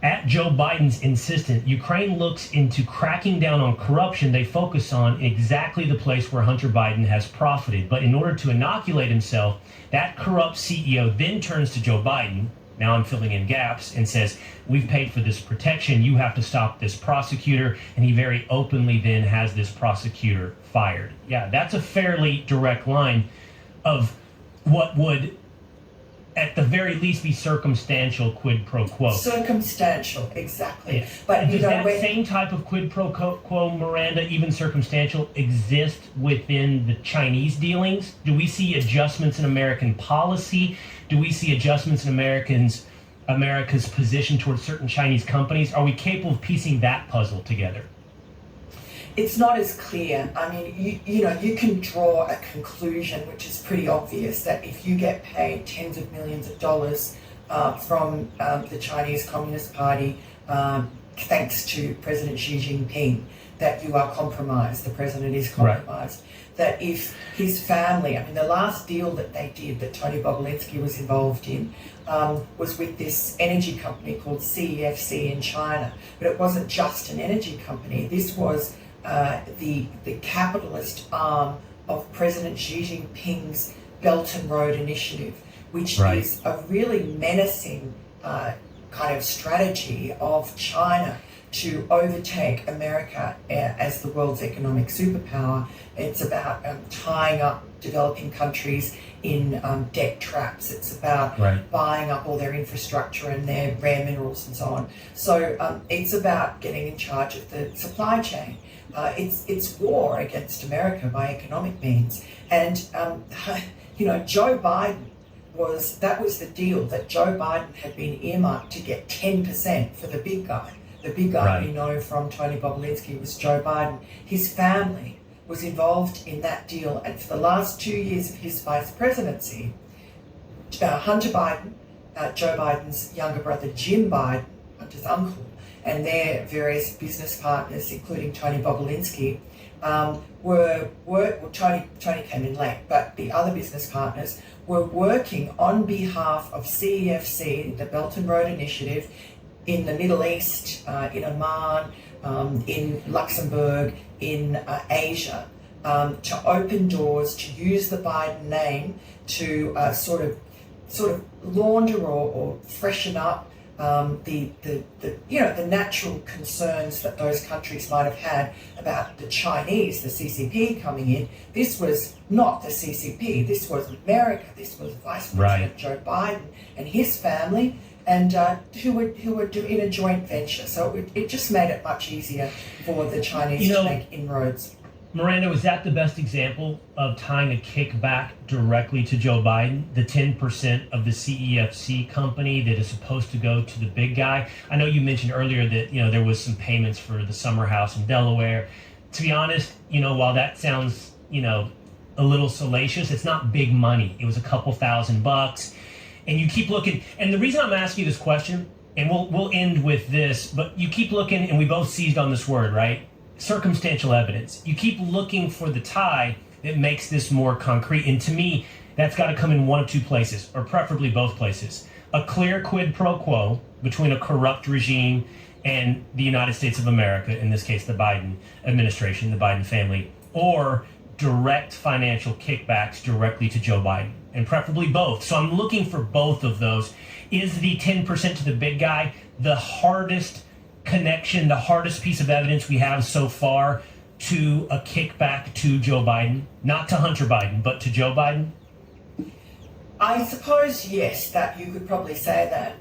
at Joe Biden's insistence, Ukraine looks into cracking down on corruption. They focus on exactly the place where Hunter Biden has profited. But in order to inoculate himself, that corrupt CEO then turns to Joe Biden, now I'm filling in gaps, and says, we've paid for this protection, you have to stop this prosecutor, and he very openly then has this prosecutor fired. Yeah, that's a fairly direct line of what would at the very least be circumstantial quid pro quo. Circumstantial, exactly. Yeah. But does that same type of quid pro quo, Miranda, even circumstantial, exist within the Chinese dealings? Do we see adjustments in American policy? Do we see adjustments in America's position towards certain Chinese companies? Are we capable of piecing that puzzle together? It's not as clear. I mean, you can draw a conclusion, which is pretty obvious, that if you get paid tens of millions of dollars from the Chinese Communist Party, thanks to President Xi Jinping, that you are compromised. The president is compromised. Right. That if his family, I mean, the last deal that they did that Tony Bobulinski was involved in was with this energy company called CEFC in China. But it wasn't just an energy company. This was the capitalist arm of President Xi Jinping's Belt and Road Initiative, which is a really menacing kind of strategy of China to overtake America as the world's economic superpower. It's about tying up developing countries in debt traps. It's about buying up all their infrastructure and their rare minerals and so on. So it's about getting in charge of the supply chain. It's war against America by economic means. And, Joe Biden that was the deal, that Joe Biden had been earmarked to get 10% for the big guy. The big guy we know from Tony Bobulinski was Joe Biden. His family was involved in that deal, and for the last 2 years of his vice presidency, Hunter Biden, Joe Biden's younger brother Jim Biden, Hunter's uncle, and their various business partners, including Tony Bobulinski, Tony came in late, but the other business partners were working on behalf of CEFC, the Belt and Road Initiative, in the Middle East, in Oman, in Luxembourg, in Asia, to open doors, to use the Biden name to sort of launder or freshen up the natural concerns that those countries might have had about the Chinese, the CCP coming in. This was not the CCP. This was America. This was Vice President Joe Biden and his family, and who were in a joint venture. So it just made it much easier for the Chinese to make inroads. Miranda, was that the best example of tying a kickback directly to Joe Biden? The 10% of the CEFC company that is supposed to go to the big guy? I know you mentioned earlier that, there was some payments for the summer house in Delaware. To be honest, while that sounds, a little salacious, it's not big money. It was a couple $1,000. And you keep looking, and the reason I'm asking you this question, and we'll end with this, but you keep looking, and we both seized on this word, right? Circumstantial evidence. You keep looking for the tie that makes this more concrete. And to me, that's got to come in one of two places, or preferably both places. A clear quid pro quo between a corrupt regime and the United States of America, in this case, the Biden administration, the Biden family, or direct financial kickbacks directly to Joe Biden, and preferably both. So I'm looking for both of those. Is the 10% to the big guy the hardest connection, the hardest piece of evidence we have so far to a kickback to Joe Biden? Not to Hunter Biden, but to Joe Biden? I suppose, yes, that you could probably say that.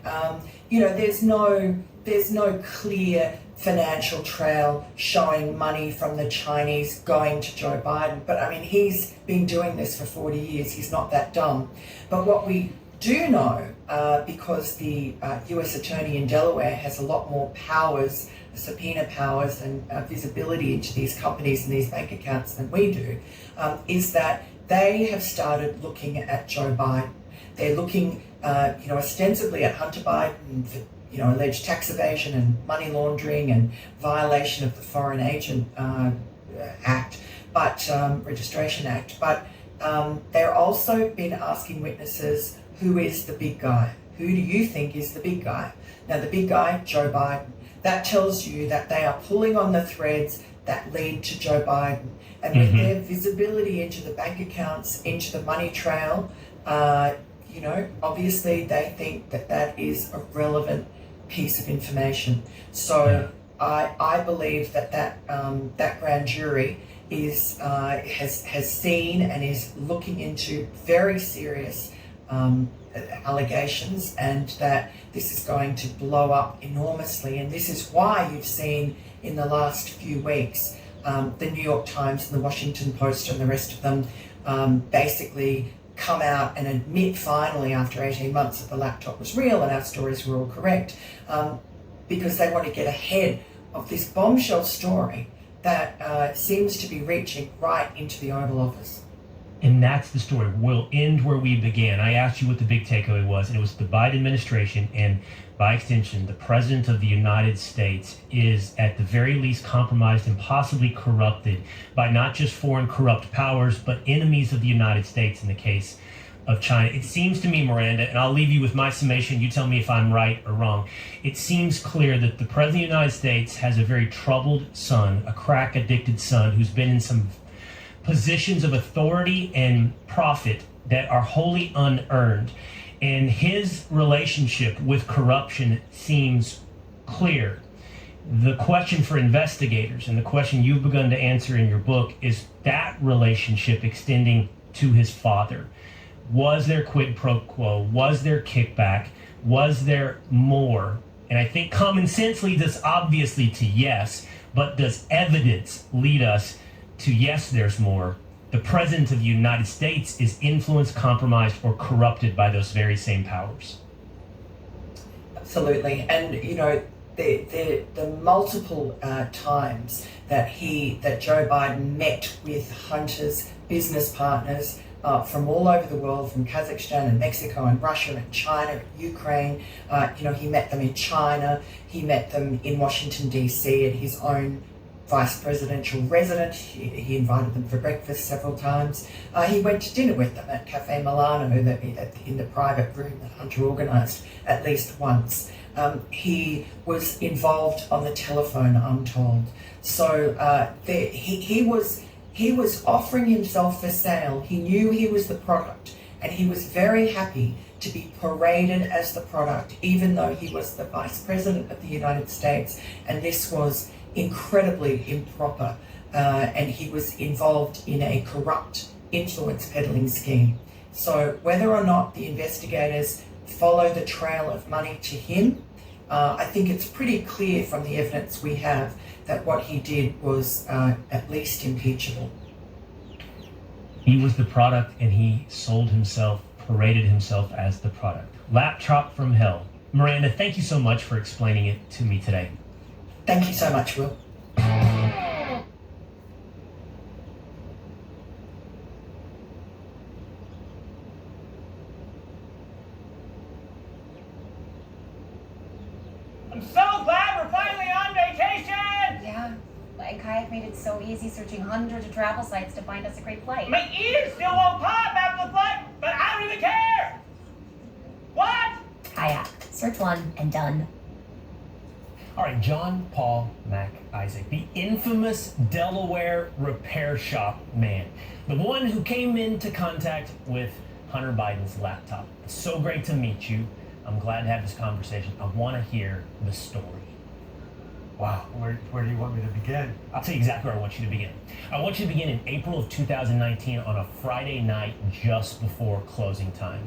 There's no clear financial trail showing money from the Chinese going to Joe Biden. But I mean, he's been doing this for 40 years. He's not that dumb. But what we do know, because the US attorney in Delaware has a lot more powers, subpoena powers and visibility into these companies and these bank accounts than we do, is that they have started looking at Joe Biden. They're looking, ostensibly at Hunter Biden for, alleged tax evasion and money laundering and violation of the Foreign Agent Act. Registration Act. But they're also been asking witnesses, who is the big guy? Who do you think is the big guy? Now, the big guy, Joe Biden. That tells you that they are pulling on the threads that lead to Joe Biden. And with their visibility into the bank accounts, into the money trail, obviously they think that that is a relevant piece of information. So I believe that grand jury has seen and is looking into very serious allegations, and that this is going to blow up enormously. And this is why you've seen in the last few weeks the New York Times and the Washington Post and the rest of them basically come out and admit finally after 18 months that the laptop was real and our stories were all correct, because they want to get ahead of this bombshell story that seems to be reaching right into the Oval Office. And that's the story. We'll end where we began. I asked you what the big takeaway was, and it was the Biden administration, and by extension, the President of the United States is at the very least compromised and possibly corrupted by not just foreign corrupt powers, but enemies of the United States in the case of China. It seems to me, Miranda, and I'll leave you with my summation, you tell me if I'm right or wrong. It seems clear that the President of the United States has a very troubled son, a crack-addicted son, who's been in some positions of authority and profit that are wholly unearned. And his relationship with corruption seems clear. The question for investigators, and the question you've begun to answer in your book, is that relationship extending to his father. Was there quid pro quo? Was there kickback? Was there more? And I think common sense leads us obviously to yes, but does evidence lead us to yes, there's more? The President of the United States is influenced, compromised, or corrupted by those very same powers. Absolutely. And, the multiple times that Joe Biden met with Hunter's business partners from all over the world, from Kazakhstan and Mexico and Russia and China and Ukraine. He met them in China. He met them in Washington, D.C. at his own vice presidential residence. He invited them for breakfast several times. He went to dinner with them at Cafe Milano in the private room that Hunter organised at least once. He was involved on the telephone, I'm told. So he was offering himself for sale. He knew he was the product, and he was very happy to be paraded as the product, even though he was the vice president of the United States, and this was incredibly improper, and he was involved in a corrupt influence peddling scheme. So whether or not the investigators follow the trail of money to him, I think it's pretty clear from the evidence we have that what he did was at least impeachable. He was the product, and he sold himself, paraded himself as the product. Laptop from hell. Miranda, thank you so much for explaining it to me today. Thank you so much, Will. I'm so glad we're finally on vacation! Yeah, and Kayak made it so easy searching hundreds of travel sites to find us a great flight. My ears still won't pop after the flight, but I don't even care! What? Kayak. Search one and done. All right, John Paul Mac Isaac, the infamous Delaware repair shop man, the one who came into contact with Hunter Biden's laptop. It's so great to meet you. I'm glad to have this conversation. I want to hear the story. Wow, where do you want me to begin? I'll tell you exactly where I want you to begin. I want you to begin in April of 2019 on a Friday night just before closing time.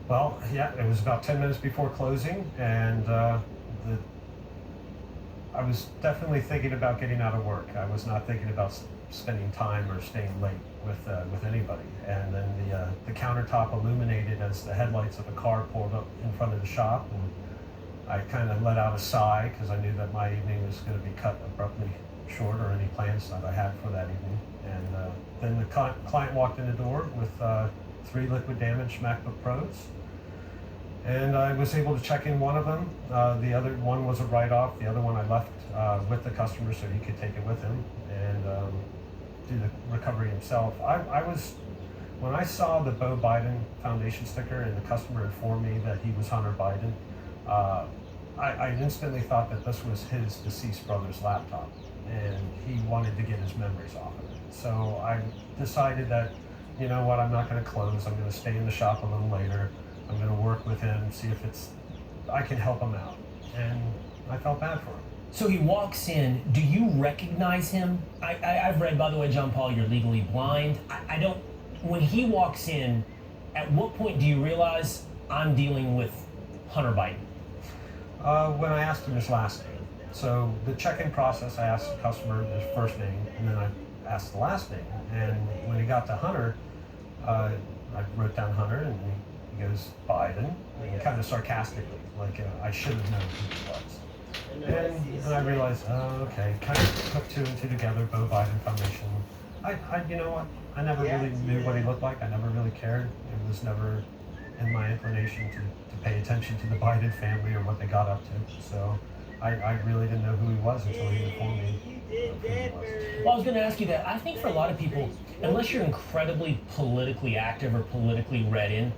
Well, yeah, it was about 10 minutes before closing, and I was definitely thinking about getting out of work. I was not thinking about spending time or staying late with anybody. And then the countertop illuminated as the headlights of a car pulled up in front of the shop, and I kind of let out a sigh because I knew that my evening was going to be cut abruptly short, or any plans that I had for that evening. And then the client walked in the door with 3 liquid damage MacBook Pros. And I was able to check in one of them. The other one was a write-off. The other one I left with the customer so he could take it with him. And do the recovery himself. When I saw the Beau Biden Foundation sticker and the customer informed me that he was Hunter Biden, I instantly thought that this was his deceased brother's laptop, and he wanted to get his memories off of it. So I decided that, you know what, I'm not going to close. I'm going to stay in the shop a little later. I'm going to work with him, see if I can help him out. And I felt bad for him. So he walks in. Do you recognize him? I've read, by the way, John Paul, you're legally blind. I don't. When he walks in, at what point do you realize I'm dealing with Hunter Biden? When I asked him his last name. So the check-in process, I asked the customer his first name, and then I asked the last name. And when he got to Hunter, I wrote down Hunter, and he goes, Biden, and kind of sarcastically, like I should have known who he was. And I realized, oh, okay, kind of put two and two together, Beau Biden Foundation. You know what? I never really knew what he looked like. I never really cared. It was never in my inclination to pay attention to the Biden family or what they got up to. So I really didn't know who he was until he informed me of who he was. Well, I was going to ask you that. I think for a lot of people, unless you're incredibly politically active or politically read in,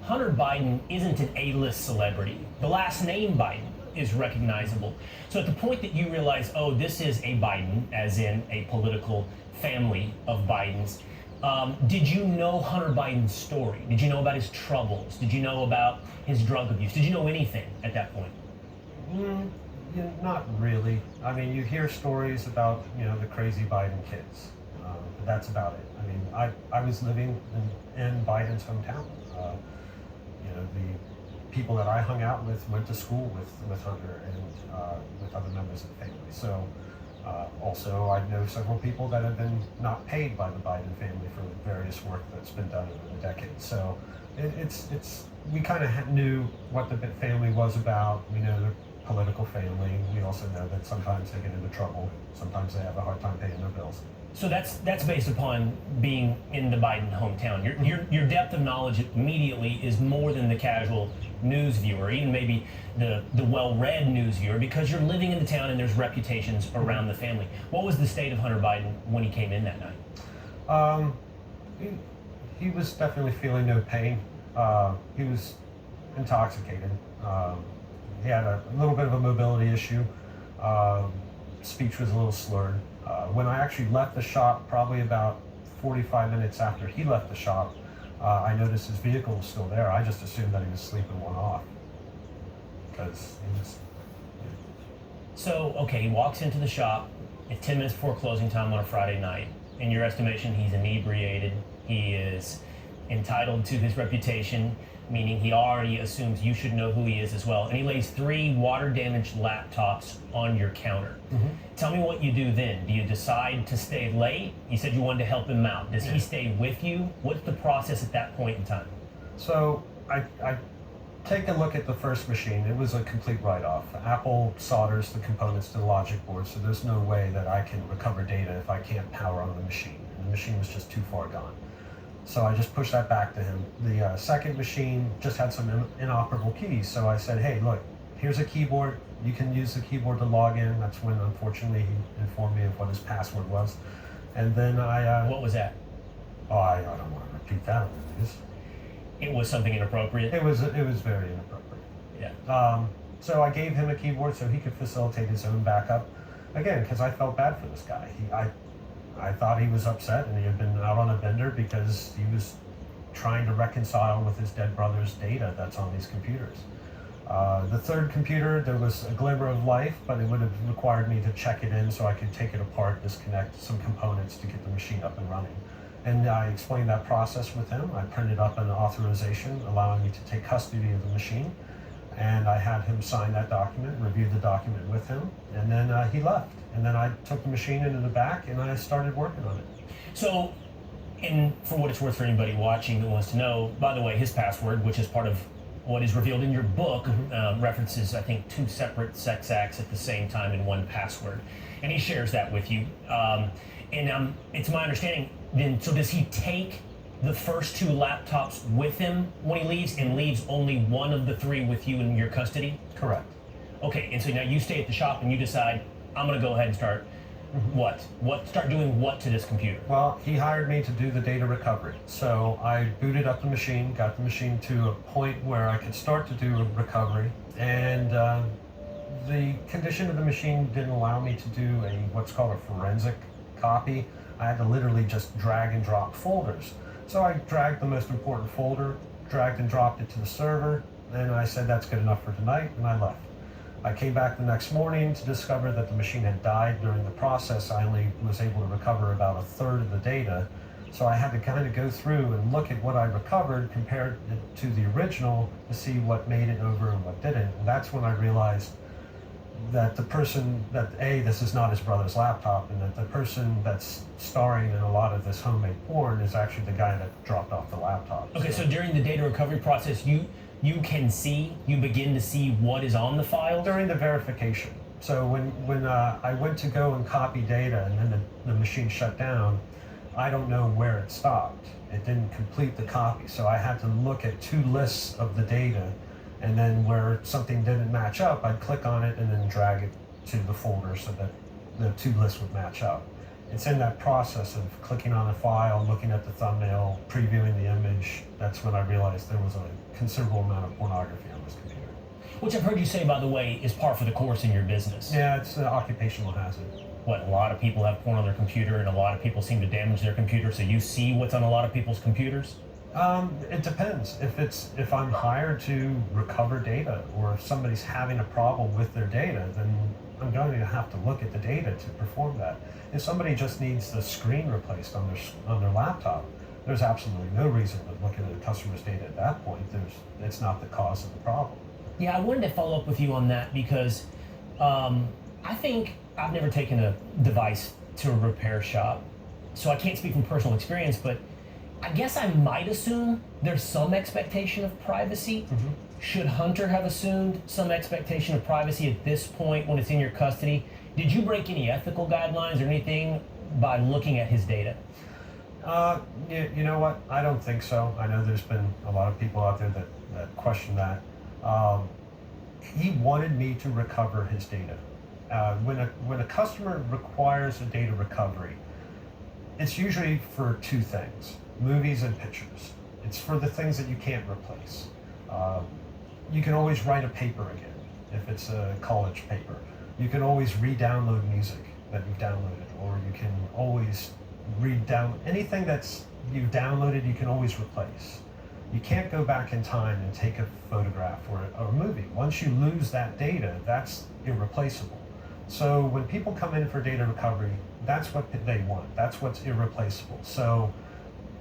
Hunter Biden isn't an A-list celebrity. The last name Biden is recognizable. So at the point that you realize, oh, this is a Biden, as in a political family of Bidens, did you know Hunter Biden's story? Did you know about his troubles? Did you know about his drug abuse? Did you know anything at that point? Yeah, not really. I mean, you hear stories about, the crazy Biden kids. But that's about it. I mean, I was living in Biden's hometown. The people that I hung out with went to school with Hunter and with other members of the family. So also, I know several people that have been not paid by the Biden family for various work that's been done over the decades. So we kind of knew what the family was about. We know their political family. We also know that sometimes they get into trouble. Sometimes they have a hard time paying their bills. So that's based upon being in the Biden hometown. Your depth of knowledge immediately is more than the casual news viewer, even maybe the well-read news viewer, because you're living in the town and there's reputations around the family. What was the state of Hunter Biden when he came in that night? He was definitely feeling no pain. He was intoxicated. He had a little bit of a mobility issue. Speech was a little slurred. When I actually left the shop, probably about 45 minutes after he left the shop, I noticed his vehicle was still there. I just assumed that he was sleeping one off. Because he was... So, okay, he walks into the shop at 10 minutes before closing time on a Friday night. In your estimation, he's inebriated. He is entitled to his reputation, meaning he already assumes you should know who he is as well. And he lays 3 water-damaged laptops on your counter. Mm-hmm. Tell me what you do then. Do you decide to stay late? You said you wanted to help him out. Does he stay with you? What's the process at that point in time? So I take a look at the first machine. It was a complete write-off. Apple solders the components to the logic board, so there's no way that I can recover data if I can't power on the machine. And the machine was just too far gone. So I just pushed that back to him. The second machine just had some inoperable keys. So I said, hey, look, here's a keyboard. You can use the keyboard to log in. That's when, unfortunately, he informed me of what his password was. And then I... what was that? Oh, I don't want to repeat that on the news. It was something inappropriate? It was very inappropriate. Yeah. So I gave him a keyboard so he could facilitate his own backup. Again, because I felt bad for this guy. I thought he was upset and he had been out on a bender because he was trying to reconcile with his dead brother's data that's on these computers. The third computer, there was a glimmer of life, but it would have required me to check it in so I could take it apart, disconnect some components to get the machine up and running. And I explained that process with him. I printed up an authorization allowing me to take custody of the machine. And I had him sign that document, review the document with him, and then he left. And then I took the machine into the back and I started working on it. So, and for what it's worth for anybody watching that wants to know, by the way, his password, which is part of what is revealed in your book, references, I think, 2 separate sex acts at the same time in one password. And he shares that with you. And it's my understanding, then, so does he take the first 2 laptops with him when he leaves and leaves only one of the 3 with you in your custody? Correct. Okay, and so now you stay at the shop and you decide, I'm going to go ahead and start What? Start doing what to this computer? Well, he hired me to do the data recovery. So I booted up the machine, got the machine to a point where I could start to do a recovery, and the condition of the machine didn't allow me to do what's called a forensic copy. I had to literally just drag and drop folders. So I dragged the most important folder, dragged and dropped it to the server, and I said that's good enough for tonight, and I left. I came back the next morning to discover that the machine had died during the process. I only was able to recover about a third of the data. So I had to kind of go through and look at what I recovered, compared it to the original to see what made it over and what didn't. And that's when I realized that the person, this is not his brother's laptop, and that the person that's starring in a lot of this homemade porn is actually the guy that dropped off the laptop. Okay, so during the data recovery process, you begin to see what is on the file? During the verification. So when I went to go and copy data and then the machine shut down, I don't know where it stopped. It didn't complete the copy. So I had to look at two lists of the data, and then where something didn't match up, I'd click on it and then drag it to the folder so that the two lists would match up. It's in that process of clicking on a file, looking at the thumbnail, previewing the image, that's when I realized there was a considerable amount of pornography on this computer. Which I've heard you say, by the way, is par for the course in your business. Yeah, it's an occupational hazard. What, a lot of people have porn on their computer, and a lot of people seem to damage their computer, so you see what's on a lot of people's computers? It depends. If I'm hired to recover data, or if somebody's having a problem with their data, then I'm going to have to look at the data to perform that. If somebody just needs the screen replaced on their laptop, there's absolutely no reason to look at a customer's data at that point. It's not the cause of the problem. Yeah, I wanted to follow up with you on that because I think I've never taken a device to a repair shop, so I can't speak from personal experience, but I guess I might assume there's some expectation of privacy. Mm-hmm. Should Hunter have assumed some expectation of privacy at this point when it's in your custody? Did you break any ethical guidelines or anything by looking at his data? You know what? I don't think so. I know there's been a lot of people out there that question that. He wanted me to recover his data. When a customer requires a data recovery, it's usually for two things: movies and pictures. It's for the things that you can't replace. You can always write a paper again if it's a college paper. You can always re-download music that you've downloaded, or you can always anything that's you've downloaded, you can always replace. You can't go back in time and take a photograph or a movie. Once you lose that data, that's irreplaceable. So when people come in for data recovery, that's what they want. That's what's irreplaceable. So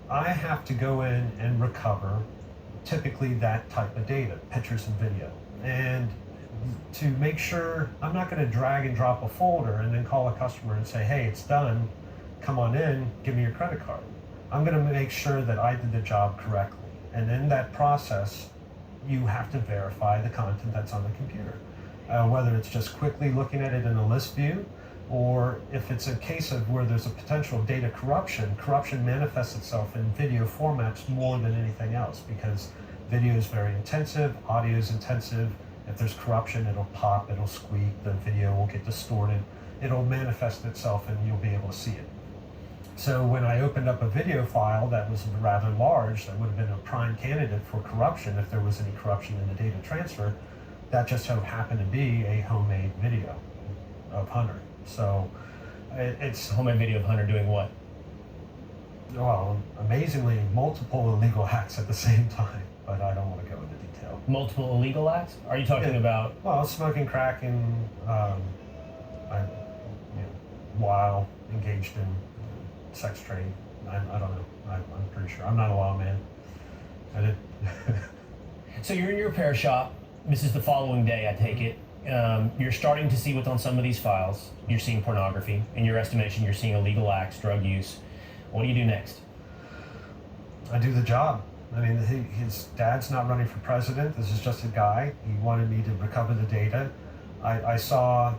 I have to go in and recover typically that type of data, pictures and video. And to make sure, I'm not going to drag and drop a folder and then call a customer and say, hey, it's done, come on in, give me your credit card. I'm going to make sure that I did the job correctly. And in that process, you have to verify the content that's on the computer. Whether it's just quickly looking at it in a list view, or if it's a case of where there's a potential of data corruption. Corruption manifests itself in video formats more than anything else, because video is very intensive, audio is intensive. If there's corruption, it'll pop, it'll squeak, the video will get distorted. It'll manifest itself and you'll be able to see it. So when I opened up a video file that was rather large, that would have been a prime candidate for corruption if there was any corruption in the data transfer, that just so happened to be a homemade video of Hunter. So it's a homemade video of Hunter doing what? Well, amazingly, multiple illegal acts at the same time, but I don't want to go into detail. Multiple illegal acts? Are you talking about? Well, smoking crack and while engaged in sex trade. I don't know. I'm pretty sure. I'm not a lawman. I did. So you're in your repair shop. This is the following day, I take it. You're starting to see what's on some of these files. You're seeing pornography. In your estimation, you're seeing illegal acts, drug use. What do you do next? I do the job. I mean, his dad's not running for president. This is just a guy. He wanted me to recover the data. I saw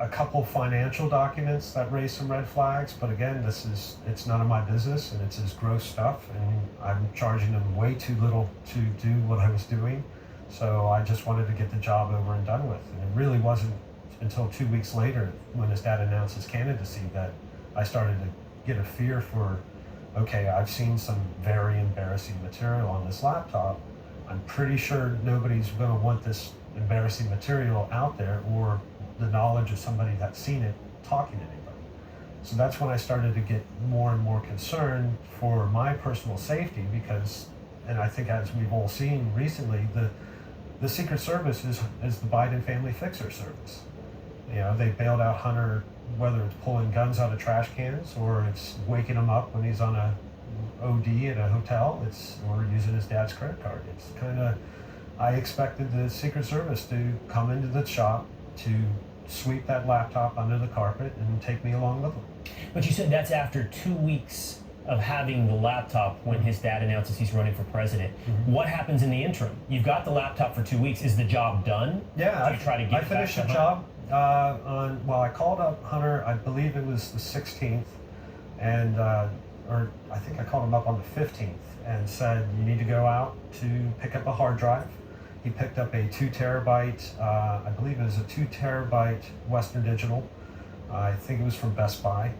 a couple financial documents that raised some red flags, but again, it's none of my business, and it's his gross stuff, and I'm charging him way too little to do what I was doing. So I just wanted to get the job over and done with. And it really wasn't until 2 weeks later, when his dad announced his candidacy, that I started to get a fear for, okay, I've seen some very embarrassing material on this laptop. I'm pretty sure nobody's going to want this embarrassing material out there, or the knowledge of somebody that's seen it talking to anybody. So that's when I started to get more and more concerned for my personal safety, because, and I think as we've all seen recently, the Secret Service is the Biden family fixer service. You know, they bailed out Hunter, whether it's pulling guns out of trash cans or it's waking him up when he's on a OD at a hotel, or using his dad's credit card. It's kind of, I expected the Secret Service to come into the shop to sweep that laptop under the carpet and take me along with them. But you said that's after 2 weeks of having the laptop when his dad announces he's running for president. What happens in the interim? You've got the laptop for 2 weeks. Is the job done? Yeah, Do you try to get I finished the job I called up Hunter, I believe it was the 16th, and or I think I called him up on the 15th and said, you need to go out to pick up a hard drive. He picked up a 2 terabyte, I believe it was a 2 terabyte Western Digital. I think it was from Best Buy.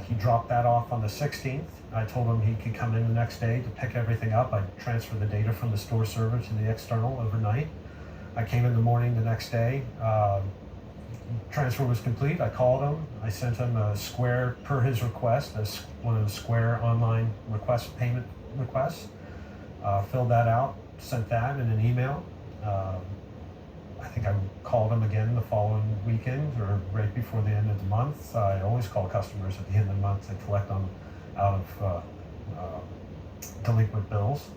He dropped that off on the 16th. I told him he could come in the next day to pick everything up. I transferred the data from the store server to the external overnight. I came in the morning the next day. Transfer was complete. I called him. I sent him a Square, per his request, one of the Square online payment requests. Filled that out, sent that in an email. I think I called him again the following weekend or right before the end of the month. I always call customers at the end of the month to collect them out of delinquent bills.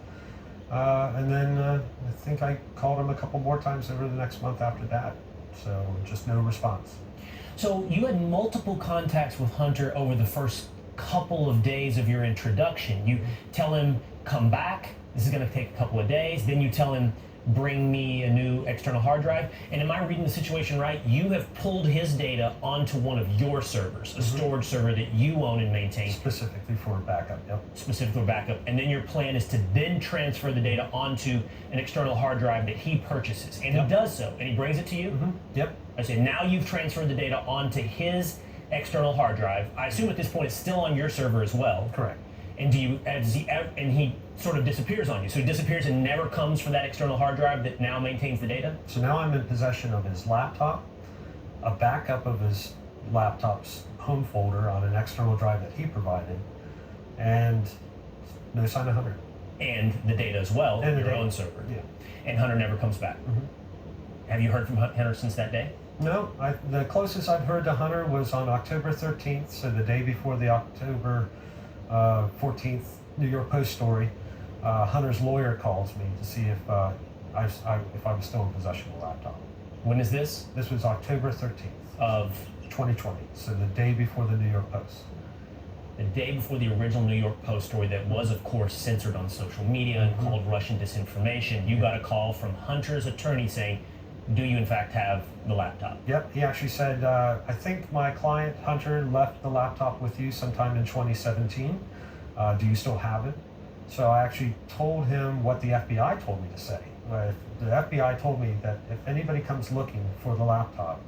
And then I think I called him a couple more times over the next month after that. So just no response. So you had multiple contacts with Hunter over the first couple of days of your introduction. You tell him, come back, this is going to take a couple of days. Then you tell him, bring me a new external hard drive. And am I reading the situation right? You have pulled his data onto one of your servers, a storage server that you own and maintain. Specifically for backup, yep. Specifically for backup. And then your plan is to then transfer the data onto an external hard drive that he purchases. And he does so, and he brings it to you? Yep. I say, now you've transferred the data onto his external hard drive. I assume at this point it's still on your server as well. Correct. And he sort of disappears on you. So he disappears and never comes for that external hard drive that now maintains the data? So now I'm in possession of his laptop, a backup of his laptop's home folder on an external drive that he provided, and no sign of Hunter. And the data as well, and your own server. Yeah. And Hunter never comes back. Have you heard from Hunter since that day? No, the closest I've heard to Hunter was on October 13th, so the day before the October 14th New York Post story. Hunter's lawyer calls me to see if I was still in possession of the laptop. When is this? This was October 13th of 2020, so the day before the New York Post. The day before the original New York Post story that was, of course, censored on social media and called Russian disinformation, you got a call from Hunter's attorney saying, do you in fact have the laptop? Yep, he actually said, I think my client Hunter left the laptop with you sometime in 2017. Do you still have it? So I actually told him what the FBI told me to say. The FBI told me that if anybody comes looking for the laptop,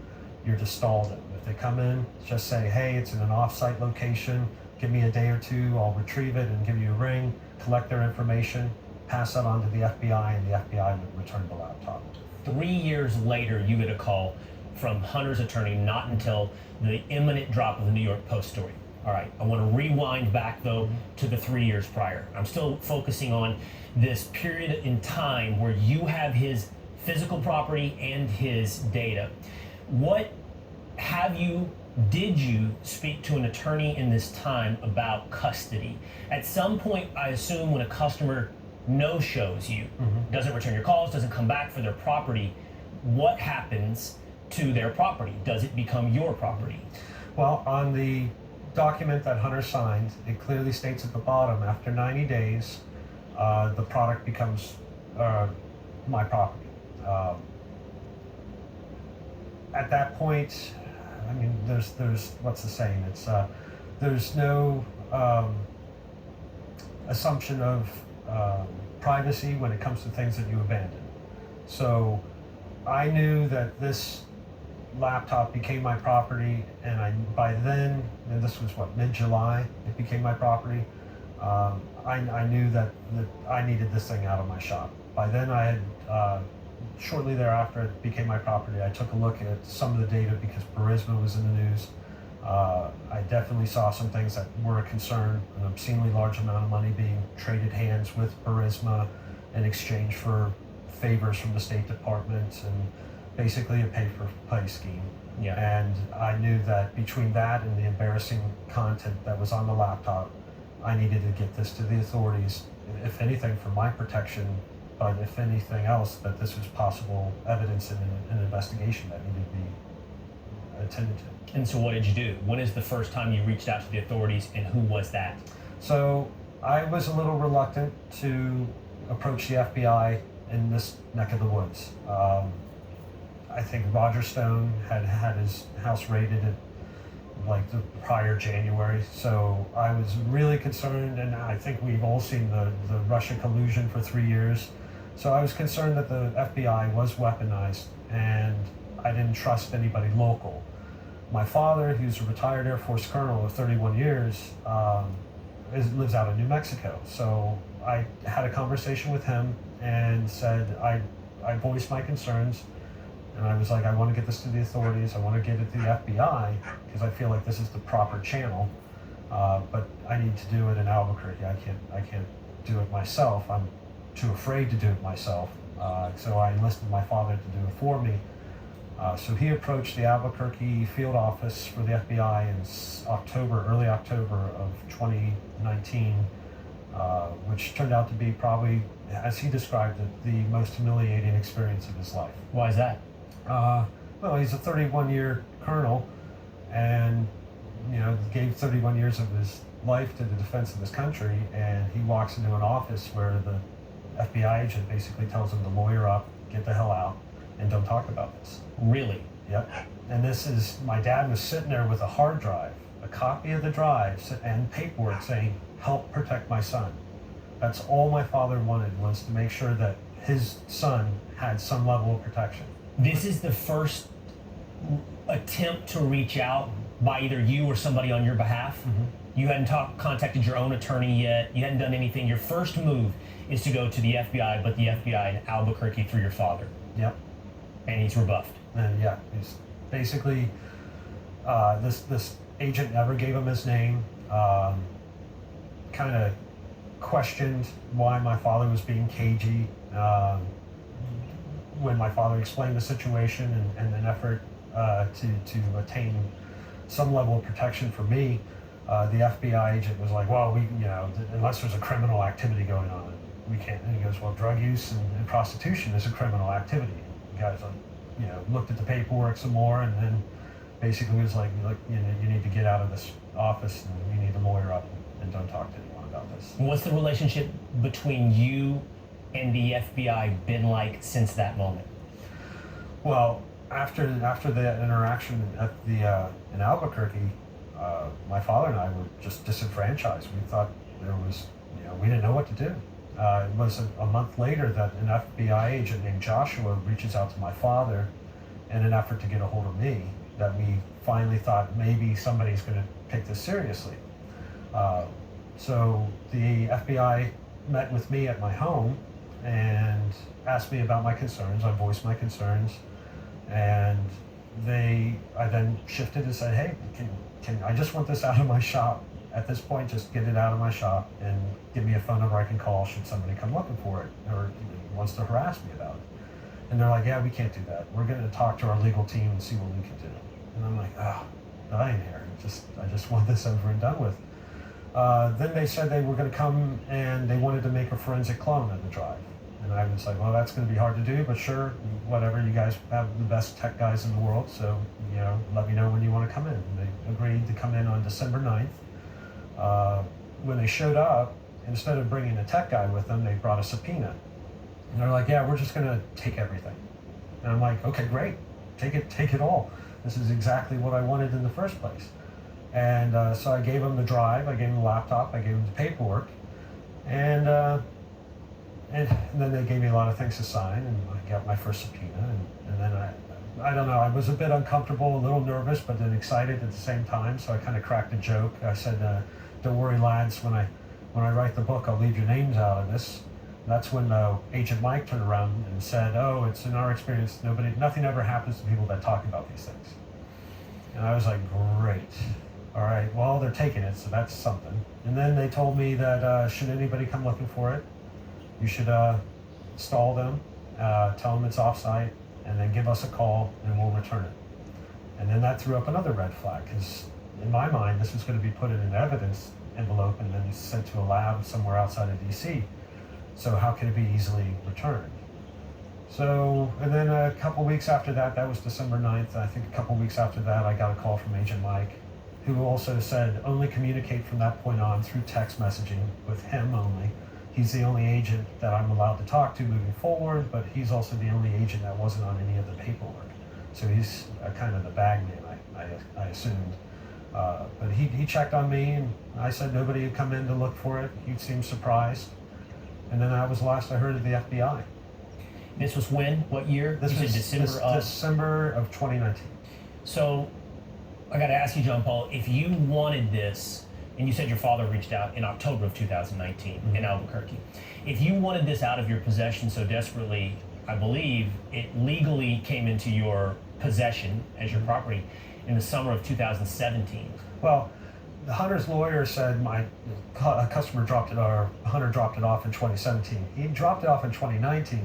you're to stall them. If they come in, just say, hey, it's in an off-site location, give me a day or two, I'll retrieve it and give you a ring, collect their information, pass that on to the FBI, and the FBI would return the laptop. 3 years later, you get a call from Hunter's attorney, not until the imminent drop of the New York Post story. All right, I want to rewind back, though, to the 3 years prior. I'm still focusing on this period in time where you have his physical property and his data. Did you speak to an attorney in this time about custody? At some point, I assume when a customer no-shows you, doesn't return your calls, doesn't come back for their property, what happens to their property? Does it become your property? Well, on the document that Hunter signed, it clearly states at the bottom, after 90 days, the product becomes my property. At that point, I mean, there's what's the saying? It's there's no assumption of privacy when it comes to things that you abandon. So I knew that this laptop became my property, and by then, and this was what, mid-July, it became my property. I knew that I needed this thing out of my shop. By then I had, shortly thereafter it became my property, I took a look at some of the data because Burisma was in the news. I definitely saw some things that were a concern, an obscenely large amount of money being traded hands with Burisma in exchange for favors from the State Department and basically a pay-for-play scheme. Yeah. And I knew that between that and the embarrassing content that was on the laptop, I needed to get this to the authorities, if anything for my protection, but if anything else, that this was possible evidence in an investigation that needed to be attended to. And so what did you do? When is the first time you reached out to the authorities, and who was that? So I was a little reluctant to approach the FBI in this neck of the woods. I think Roger Stone had his house raided at like the prior January, so I was really concerned, and I think we've all seen the Russia collusion for 3 years. So I was concerned that the FBI was weaponized, and I didn't trust anybody local. My father, who's a retired Air Force colonel of 31 years, lives out in New Mexico. So I had a conversation with him and said, I voiced my concerns, and I was like, I want to get this to the authorities, I want to get it to the FBI, because I feel like this is the proper channel, but I need to do it in Albuquerque. I can't do it myself. I'm too afraid to do it myself. So I enlisted my father to do it for me. So he approached the Albuquerque field office for the FBI in early October of 2019, which turned out to be probably, as he described it, the most humiliating experience of his life. Why is that? Well, he's a 31-year colonel, and gave 31 years of his life to the defense of his country, and he walks into an office where the FBI agent basically tells him to lawyer up, get the hell out, and don't talk about this. Really? Yep. And my dad was sitting there with a hard drive, a copy of the drive, and paperwork saying, help protect my son. That's all my father wanted, was to make sure that his son had some level of protection. This is the first attempt to reach out by either you or somebody on your behalf. Mm-hmm. You hadn't contacted your own attorney yet. You hadn't done anything. Your first move is to go to the FBI, but the FBI in Albuquerque through your father. Yep. And he's rebuffed. And yeah, he's basically, this agent never gave him his name, kind of questioned why my father was being cagey. When my father explained the situation and an effort to attain some level of protection for me, the FBI agent was like, well, unless there's a criminal activity going on, we can't. And he goes, well, drug use and prostitution is a criminal activity. The guy's like, looked at the paperwork some more, and then basically was like, look, you need to get out of this office, and you need to lawyer up, and don't talk to anyone about this. What's the relationship between you and the FBI been like since that moment? Well, after the interaction at the in Albuquerque, my father and I were just disenfranchised. We thought there was, we didn't know what to do. It was a month later that an FBI agent named Joshua reaches out to my father in an effort to get a hold of me, that we finally thought maybe somebody's going to take this seriously. So the FBI met with me at my home and asked me about my concerns. I voiced my concerns, and I then shifted and said, hey, I just want this out of my shop. At this point, just get it out of my shop and give me a phone number I can call should somebody come looking for it or wants to harass me about it. And they're like, yeah, we can't do that. We're going to talk to our legal team and see what we can do. And I'm like, dying here. I just want this over and done with. Then they said they were going to come and they wanted to make a forensic clone of the drive. And I was like, well, that's going to be hard to do, but sure, whatever. You guys have the best tech guys in the world, so let me know when you want to come in. And they agreed to come in on December 9th. When they showed up, instead of bringing a tech guy with them, they brought a subpoena. And they're like, yeah, we're just going to take everything. And I'm like, okay, great. Take it all. This is exactly what I wanted in the first place. And so I gave them the drive, I gave them the laptop, I gave them the paperwork. And then they gave me a lot of things to sign, and I got my first subpoena. And then I don't know, I was a bit uncomfortable, a little nervous, but then excited at the same time. So I kind of cracked a joke. I said, don't worry, lads, when I write the book, I'll leave your names out of this. That's when Agent Mike turned around and said, oh, it's in our experience, nothing ever happens to people that talk about these things. And I was like, great. All right, well, they're taking it, so that's something. And then they told me that should anybody come looking for it, you should stall them, tell them it's off-site, and then give us a call, and we'll return it. And then that threw up another red flag, because in my mind, this was going to be put in an evidence envelope and then sent to a lab somewhere outside of DC. So how could it be easily returned? So, and then a couple weeks after that, that was December 9th, I think a couple weeks after that, I got a call from Agent Mike, who also said only communicate from that point on through text messaging with him only. He's the only agent that I'm allowed to talk to moving forward, but he's also the only agent that wasn't on any of the paperwork. So he's kind of the bag man, I assumed. But he checked on me, and I said nobody had come in to look for it. He seemed surprised. And then that was the last I heard of the FBI. This was when? What year? This was December of 2019. So I got to ask you, John Paul, if you wanted this, and you said your father reached out in October of 2019 in Albuquerque. If you wanted this out of your possession so desperately, I believe it legally came into your possession as your property in the summer of 2017. Well, the Hunter's lawyer said a customer dropped it, or Hunter dropped it off in 2017. He dropped it off in 2019.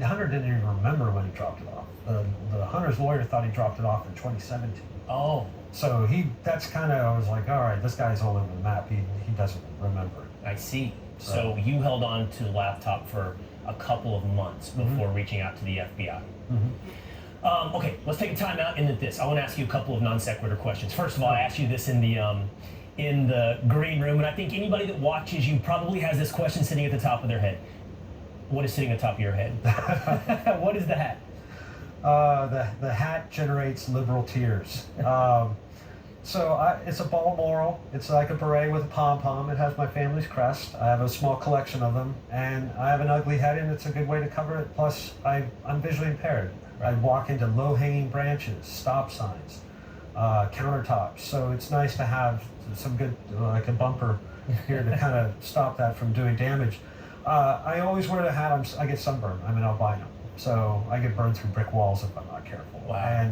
Hunter didn't even remember when he dropped it off. The Hunter's lawyer thought he dropped it off in 2017. Oh. So that's kind of, I was like, all right, this guy's all over the map. He doesn't remember. I see. So you held on to the laptop for a couple of months before reaching out to the FBI. Okay, let's take a time out and this. I want to ask you a couple of non sequitur questions. First of all, I asked you this in the green room, and I think anybody that watches you probably has this question sitting at the top of their head. What is sitting at the top of your head? What is the hat? The hat generates liberal tears. So it's a Balmoral. It's like a beret with a pom-pom. It has my family's crest. I have a small collection of them, and I have an ugly head, and it's a good way to cover it. Plus, I'm visually impaired. I walk into low-hanging branches, stop signs, countertops. So it's nice to have some good, like a bumper here to kind of stop that from doing damage. I always wear the hat. I get sunburned. I'm an albino, so I get burned through brick walls if I'm not careful. Wow. And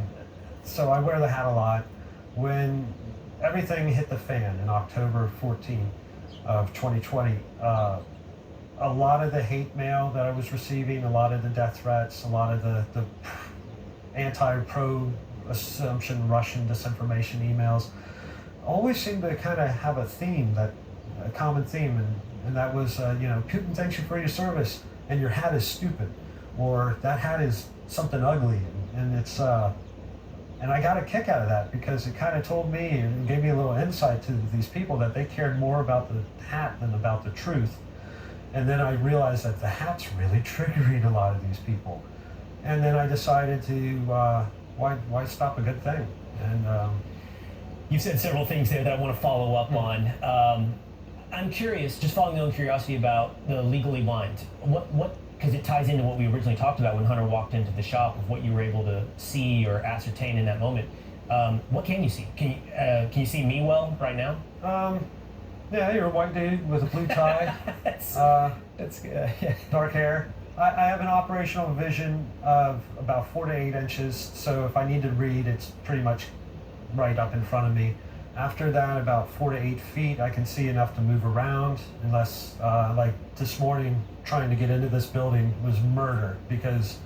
so I wear the hat a lot. When everything hit the fan in October 14 of 2020, a lot of the hate mail that I was receiving, a lot of the death threats, a lot of the anti-pro-assumption Russian disinformation emails always seemed to kind of have a theme, a common theme, and that was, Putin thanks you for your service, and your hat is stupid, or that hat is something ugly, and it's, and I got a kick out of that because it kind of told me and gave me a little insight to these people that they cared more about the hat than about the truth. And then I realized that the hat's really triggering a lot of these people. And then I decided to, why stop a good thing? And you said several things there that I want to follow up on. I'm curious, just following my own curiosity about the Legally Blind. What? Because it ties into what we originally talked about when Hunter walked into the shop, of what you were able to see or ascertain in that moment. What can you see? Can you see me well right now? Yeah, you're a white dude with a blue tie. That's good. Yeah. Dark hair. I have an operational vision of about 4 to 8 inches, so if I need to read, it's pretty much right up in front of me. After that, about 4 to 8 feet, I can see enough to move around, unless, like this morning, trying to get into this building was murder, because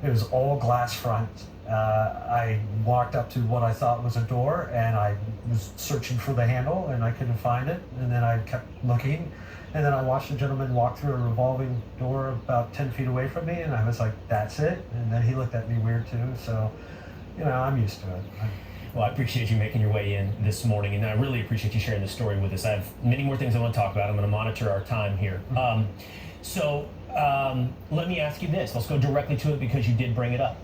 it was all glass front. I walked up to what I thought was a door, and I was searching for the handle, and I couldn't find it, and then I kept looking, and then I watched a gentleman walk through a revolving door about 10 feet away from me, and I was like, that's it, and then he looked at me weird too, so, I'm used to it. Well, I appreciate you making your way in this morning, and I really appreciate you sharing this story with us. I have many more things I want to talk about. I'm going to monitor our time here. Let me ask you this. Let's go directly to it because you did bring it up.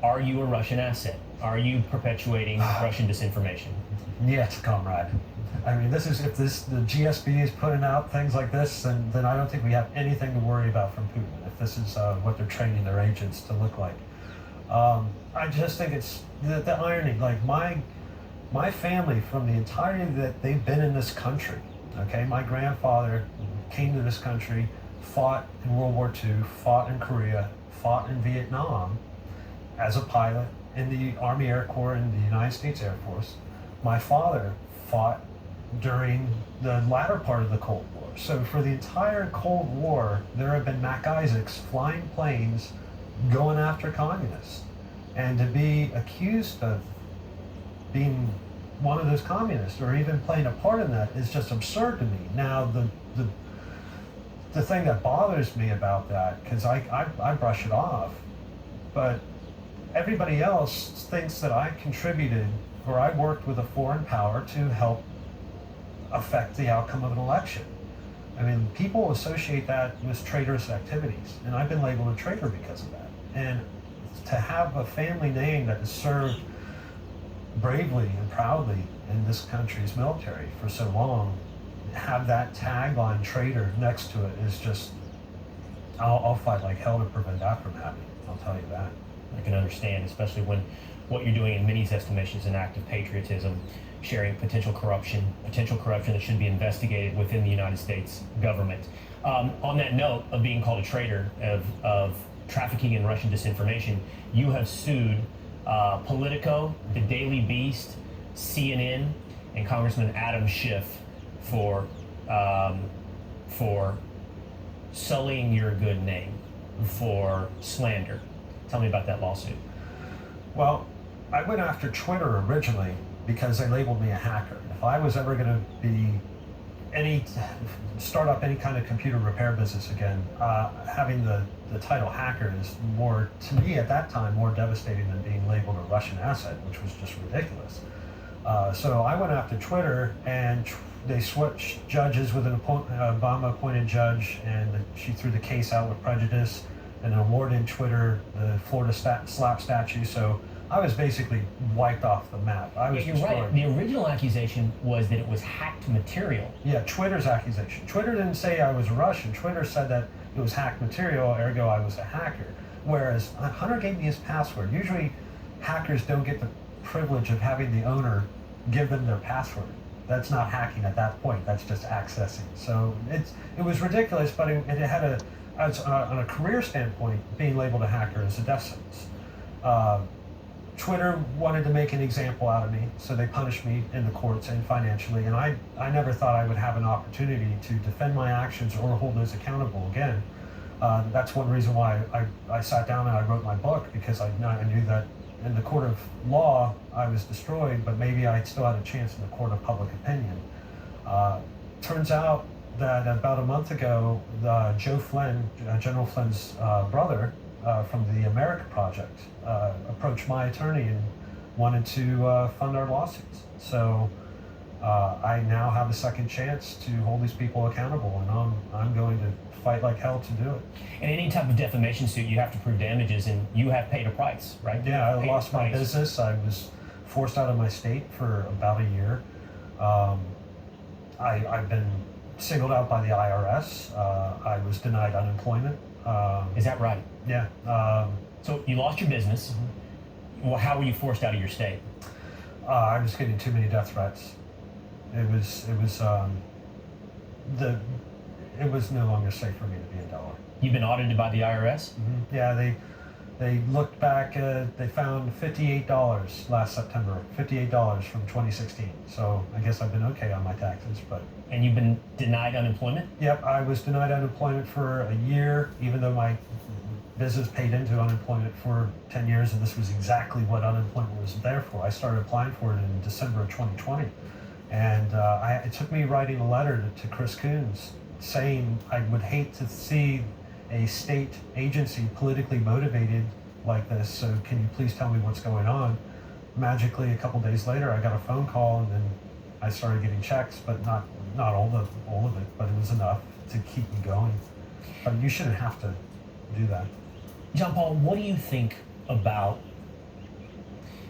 Are you a Russian asset? Are you perpetuating Russian disinformation? Yes, comrade. I mean, if the GSB is putting out things like this, then I don't think we have anything to worry about from Putin, if this is what they're training their agents to look like. I just think it's the irony. Like my family, from the entirety that they've been in this country, okay, my grandfather came to this country, fought in World War II, fought in Korea, fought in Vietnam as a pilot in the Army Air Corps and the United States Air Force. My father fought during the latter part of the Cold War. So for the entire Cold War, there have been Mac Isaacs flying planes going after communists. And to be accused of being one of those communists or even playing a part in that is just absurd to me. Now, the thing that bothers me about that, because I brush it off, but everybody else thinks that I contributed or I worked with a foreign power to help affect the outcome of an election. I mean, people associate that with traitorous activities, and I've been labeled a traitor because of that. And to have a family name that has served bravely and proudly in this country's military for so long, have that tagline traitor next to it is just, I'll fight like hell to prevent that from happening. I'll tell you that. I can understand, especially when what you're doing in many's estimation is an act of patriotism, sharing potential corruption that should be investigated within the United States government. On that note of being called a traitor, of trafficking in Russian disinformation, you have sued Politico, the Daily Beast, CNN, and Congressman Adam Schiff for sullying your good name, for slander. Tell me about that lawsuit. Well, I went after Twitter originally because they labeled me a hacker. If I was ever going to start up any kind of computer repair business again, having the title hacker is more, to me at that time, more devastating than being labeled a Russian asset, which was just ridiculous. So I went after Twitter, and they switched judges with an Obama-appointed judge, and she threw the case out with prejudice and awarded Twitter the Florida slap statue. So I was basically wiped off the map. I was destroyed. Right. The original accusation was that it was hacked material. Yeah, Twitter's accusation. Twitter didn't say I was Russian. Twitter said that it was hacked material, ergo I was a hacker. Whereas Hunter gave me his password. Usually hackers don't get the privilege of having the owner give them their password. That's not hacking at that point. That's just accessing. So it was ridiculous, but it had on a career standpoint, being labeled a hacker is a death sentence. Twitter wanted to make an example out of me, so they punished me in the courts and financially, and I never thought I would have an opportunity to defend my actions or hold those accountable again. That's one reason why I sat down and I wrote my book, because I knew that in the court of law I was destroyed, but maybe I still had a chance in the court of public opinion. Turns out that about a month ago, Joe Flynn, General Flynn's brother, from the America Project, approached my attorney and wanted to fund our lawsuits. So I now have a second chance to hold these people accountable, and I'm going to fight like hell to do it. In any type of defamation suit, you have to prove damages, and you have paid a price, right? Yeah, I lost my business. I was forced out of my state for about a year. I've been singled out by the IRS. I was denied unemployment. Is that right? Yeah. So you lost your business. Well, how were you forced out of your state? I was getting too many death threats. It was no longer safe for me to be in Delaware. You've been audited by the IRS? Mm-hmm. Yeah, they looked back. They found $58 last September. $58 from 2016. So I guess I've been okay on my taxes, but. And you've been denied unemployment? Yep, I was denied unemployment for a year, even though my business paid into unemployment for 10 years, and this was exactly what unemployment was there for. I started applying for it in December of 2020. And it took me writing a letter to Chris Coons saying I would hate to see a state agency politically motivated like this, so can you please tell me what's going on? Magically, a couple days later, I got a phone call, and then I started getting checks, but not all of it, but it was enough to keep me going. But you shouldn't have to do that. John Paul, what do you think about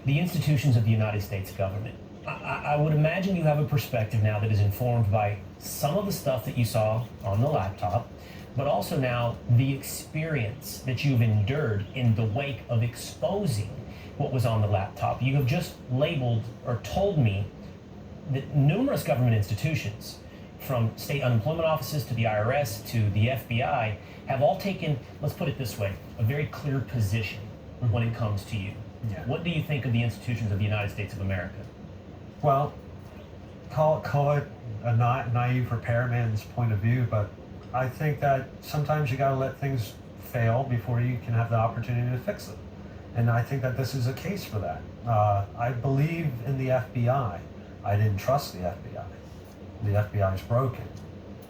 the institutions of the United States government? I would imagine you have a perspective now that is informed by some of the stuff that you saw on the laptop, but also now the experience that you've endured in the wake of exposing what was on the laptop. You have just labeled or told me that numerous government institutions, from state unemployment offices to the IRS to the FBI, have all taken, let's put it this way, a very clear position when it comes to you. Yeah. What do you think of the institutions of the United States of America? Well, call it a naive repairman's point of view, but I think that sometimes you got to let things fail before you can have the opportunity to fix them. And I think that this is a case for that. I believe in the FBI. I didn't trust the FBI. The FBI is broken.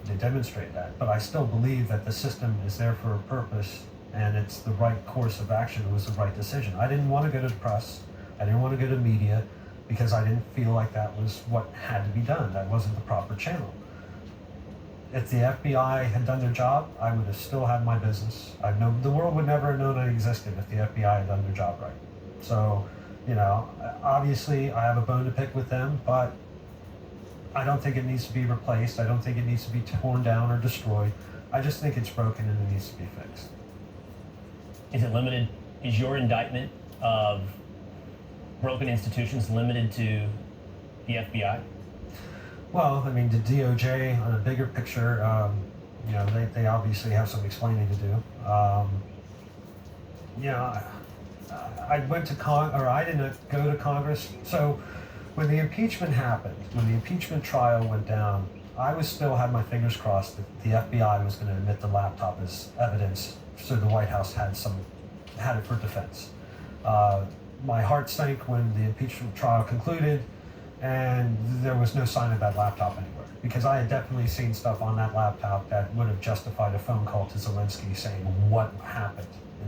They demonstrate that. But I still believe that the system is there for a purpose, and it's the right course of action. It was the right decision. I didn't want to go to the press. I didn't want to go to media because I didn't feel like that was what had to be done. That wasn't the proper channel. If the FBI had done their job, I would have still had my business. The world would never have known I existed if the FBI had done their job right. So, obviously I have a bone to pick with them, but I don't think it needs to be replaced. I don't think it needs to be torn down or destroyed. I just think it's broken and it needs to be fixed. Is it limited? Is your indictment of broken institutions limited to the FBI? Well, I mean, the DOJ, on a bigger picture, they obviously have some explaining to do. I went to I didn't go to Congress. So when the impeachment happened, when the impeachment trial went down, I still had my fingers crossed that the FBI was going to admit the laptop as evidence, so the White House had it for defense. My heart sank when the impeachment trial concluded, and there was no sign of that laptop anywhere, because I had definitely seen stuff on that laptop that would have justified a phone call to Zelensky saying what happened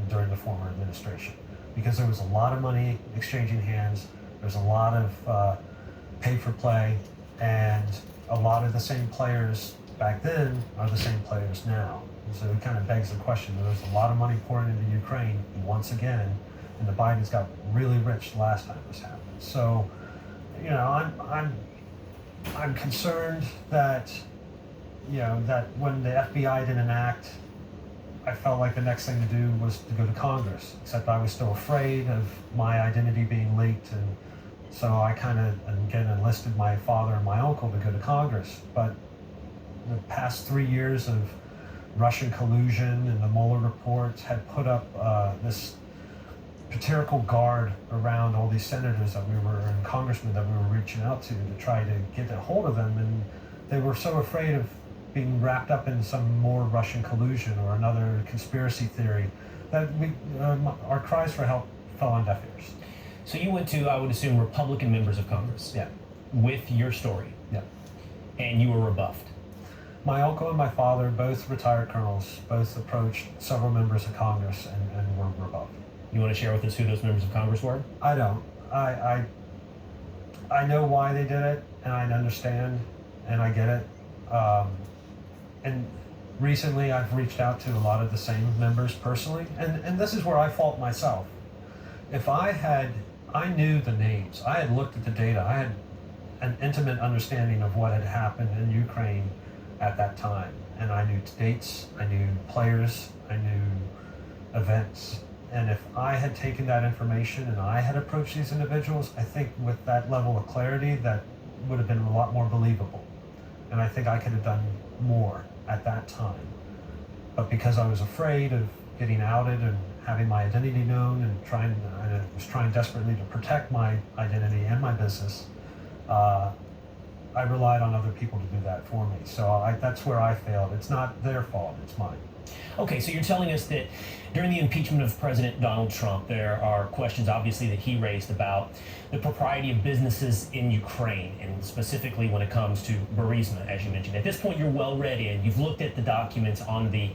during the former administration, because there was a lot of money exchanging hands, there's a lot of pay for play, and a lot of the same players back then are the same players now. And so it kind of begs the question, there was a lot of money poured into Ukraine once again, and the Bidens got really rich the last time this happened. So, I'm concerned that, that when the FBI didn't act, I felt like the next thing to do was to go to Congress, except I was still afraid of my identity being leaked, and so I kind of, again, enlisted my father and my uncle to go to Congress. But the past 3 years of Russian collusion and the Mueller reports had put up this satirical guard around all these senators that we were, and congressmen that we were reaching out to try to get a hold of them, and they were so afraid of being wrapped up in some more Russian collusion or another conspiracy theory that our cries for help fell on deaf ears. So you went to, I would assume, Republican members of Congress. Yeah. With your story. Yeah. And you were rebuffed. My uncle and my father, both retired colonels, both approached several members of Congress and were rebuffed. You want to share with us who those members of Congress were? I don't. I know why they did it, and I understand, and I get it. And recently I've reached out to a lot of the same members personally, and this is where I fault myself. If I knew the names, I had looked at the data, I had an intimate understanding of what had happened in Ukraine at that time, and I knew dates, I knew players, I knew events. And if I had taken that information and I had approached these individuals, I think with that level of clarity, that would have been a lot more believable. And I think I could have done more at that time. But because I was afraid of getting outed and having my identity known and I was trying desperately to protect my identity and my business, I relied on other people to do that for me. So that's where I failed. It's not their fault, it's mine. Okay, so you're telling us that during the impeachment of President Donald Trump, there are questions, obviously, that he raised about the propriety of businesses in Ukraine, and specifically when it comes to Burisma, as you mentioned. At this point, you're well read in. You've looked at the documents on the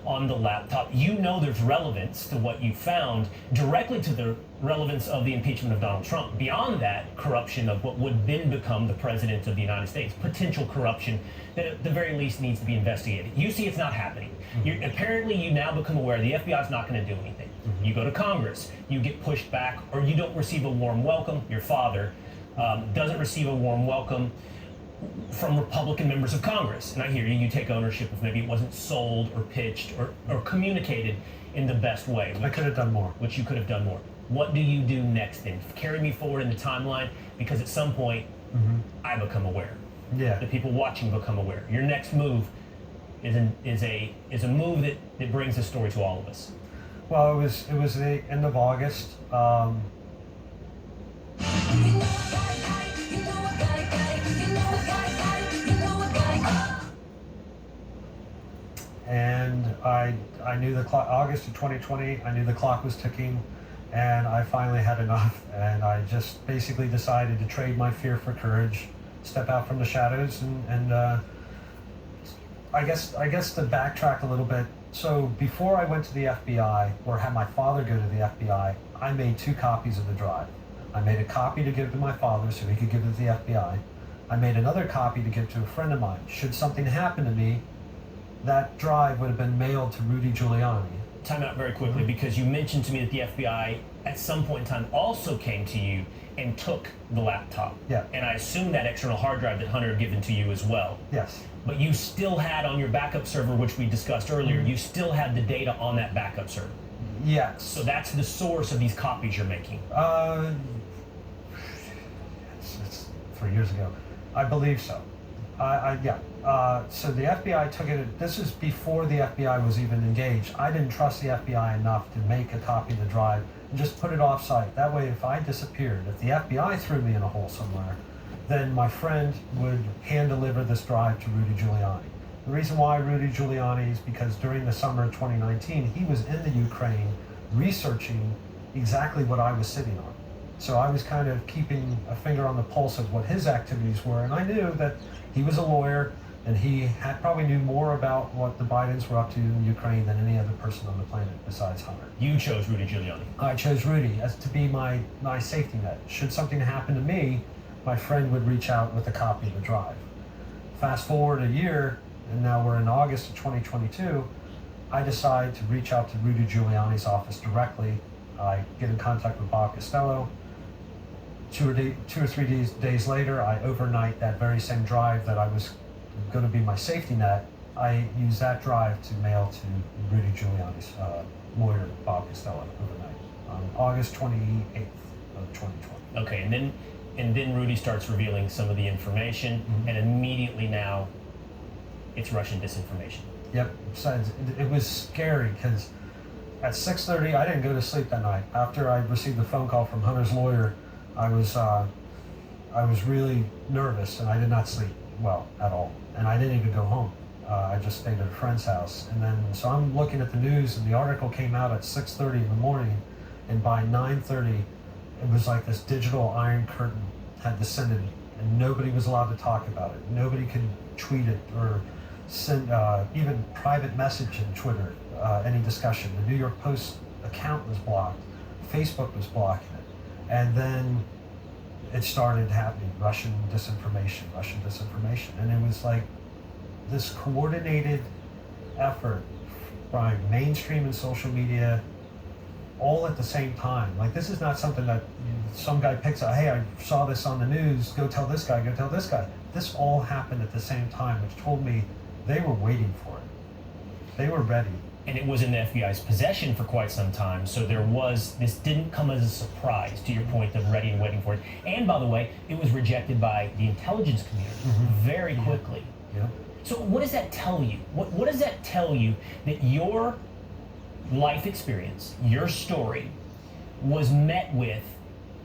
laptop. You know there's relevance to what you found directly to the relevance of the impeachment of Donald Trump. Beyond that, corruption of what would then become the president of the United States, potential corruption that at the very least needs to be investigated. You see it's not happening. Apparently you now become aware the FBI is not going to do anything. You go to Congress, you get pushed back, or you don't receive a warm welcome. Your father doesn't receive a warm welcome. from Republican members of Congress. And I hear you, you take ownership of maybe it wasn't sold or pitched or communicated in the best way. I could have done more. Which you could have done more. What do you do next then? Carry me forward in the timeline, because at some point, I become aware. Yeah. The people watching become aware. Your next move is a move that brings the story to all of us. Well, it was the end of August. And I knew the clock, August of 2020, I knew the clock was ticking, and I finally had enough, and I just basically decided to trade my fear for courage, step out from the shadows, and I guess to backtrack a little bit. So before I went to the FBI, or had my father go to the FBI, I made 2 copies of the drive. I made a copy to give to my father so he could give it to the FBI. I made another copy to give to a friend of mine. Should something happen to me, that drive would have been mailed to Rudy Giuliani. Time out very quickly, because you mentioned to me that the FBI at some point in time also came to you and took the laptop. Yeah. And I assume that external hard drive that Hunter had given to you as well. Yes. But you still had on your backup server, which we discussed earlier, you still had the data on that backup server. Yes. So that's the source of these copies you're making. It's 3 years ago. I believe so. Yeah. So the FBI took it. This is before the FBI was even engaged. I didn't trust the FBI enough to make a copy of the drive and just put it off-site. That way, if I disappeared, if the FBI threw me in a hole somewhere, then my friend would hand-deliver this drive to Rudy Giuliani. The reason why Rudy Giuliani is because during the summer of 2019, he was in the Ukraine researching exactly what I was sitting on. So I was kind of keeping a finger on the pulse of what his activities were, and I knew that he was a lawyer, and he probably knew more about what the Bidens were up to in Ukraine than any other person on the planet besides Hunter. You chose Rudy Giuliani. I chose Rudy as to be my safety net. Should something happen to me, my friend would reach out with a copy of the drive. Fast forward a year, and now we're in August of 2022, I decide to reach out to Rudy Giuliani's office directly. I get in contact with Bob Costello. 2 or 3 days later, I overnight that very same drive that I was going to be my safety net. I used that drive to mail to Rudy Giuliani's lawyer, Bob Costello, overnight on August 28th of 2020. Okay, and then Rudy starts revealing some of the information, and immediately now it's Russian disinformation. Yep. Besides, it was scary because at 6:30, I didn't go to sleep that night. After I received the phone call from Hunter's lawyer, I was really nervous, and I did not sleep well at all. And I didn't even go home. I just stayed at a friend's house. And then, so I'm looking at the news, and the article came out at 6:30 in the morning, and by 9:30, it was like this digital iron curtain had descended, and nobody was allowed to talk about it. Nobody could tweet it or send even private message in Twitter, any discussion. The New York Post account was blocked. Facebook was blocking it. And then it started happening, Russian disinformation. And it was like this coordinated effort by mainstream and social media all at the same time. Like, this is not something that some guy picks up, hey, I saw this on the news, go tell this guy, go tell this guy. This all happened at the same time, which told me they were waiting for it. They were ready. And it was in the FBI's possession for quite some time, so this didn't come as a surprise, to your point of ready and waiting for it. And by the way, it was rejected by the intelligence community very quickly. Yeah. So what does that tell you? What does that tell you that your life experience, your story, was met with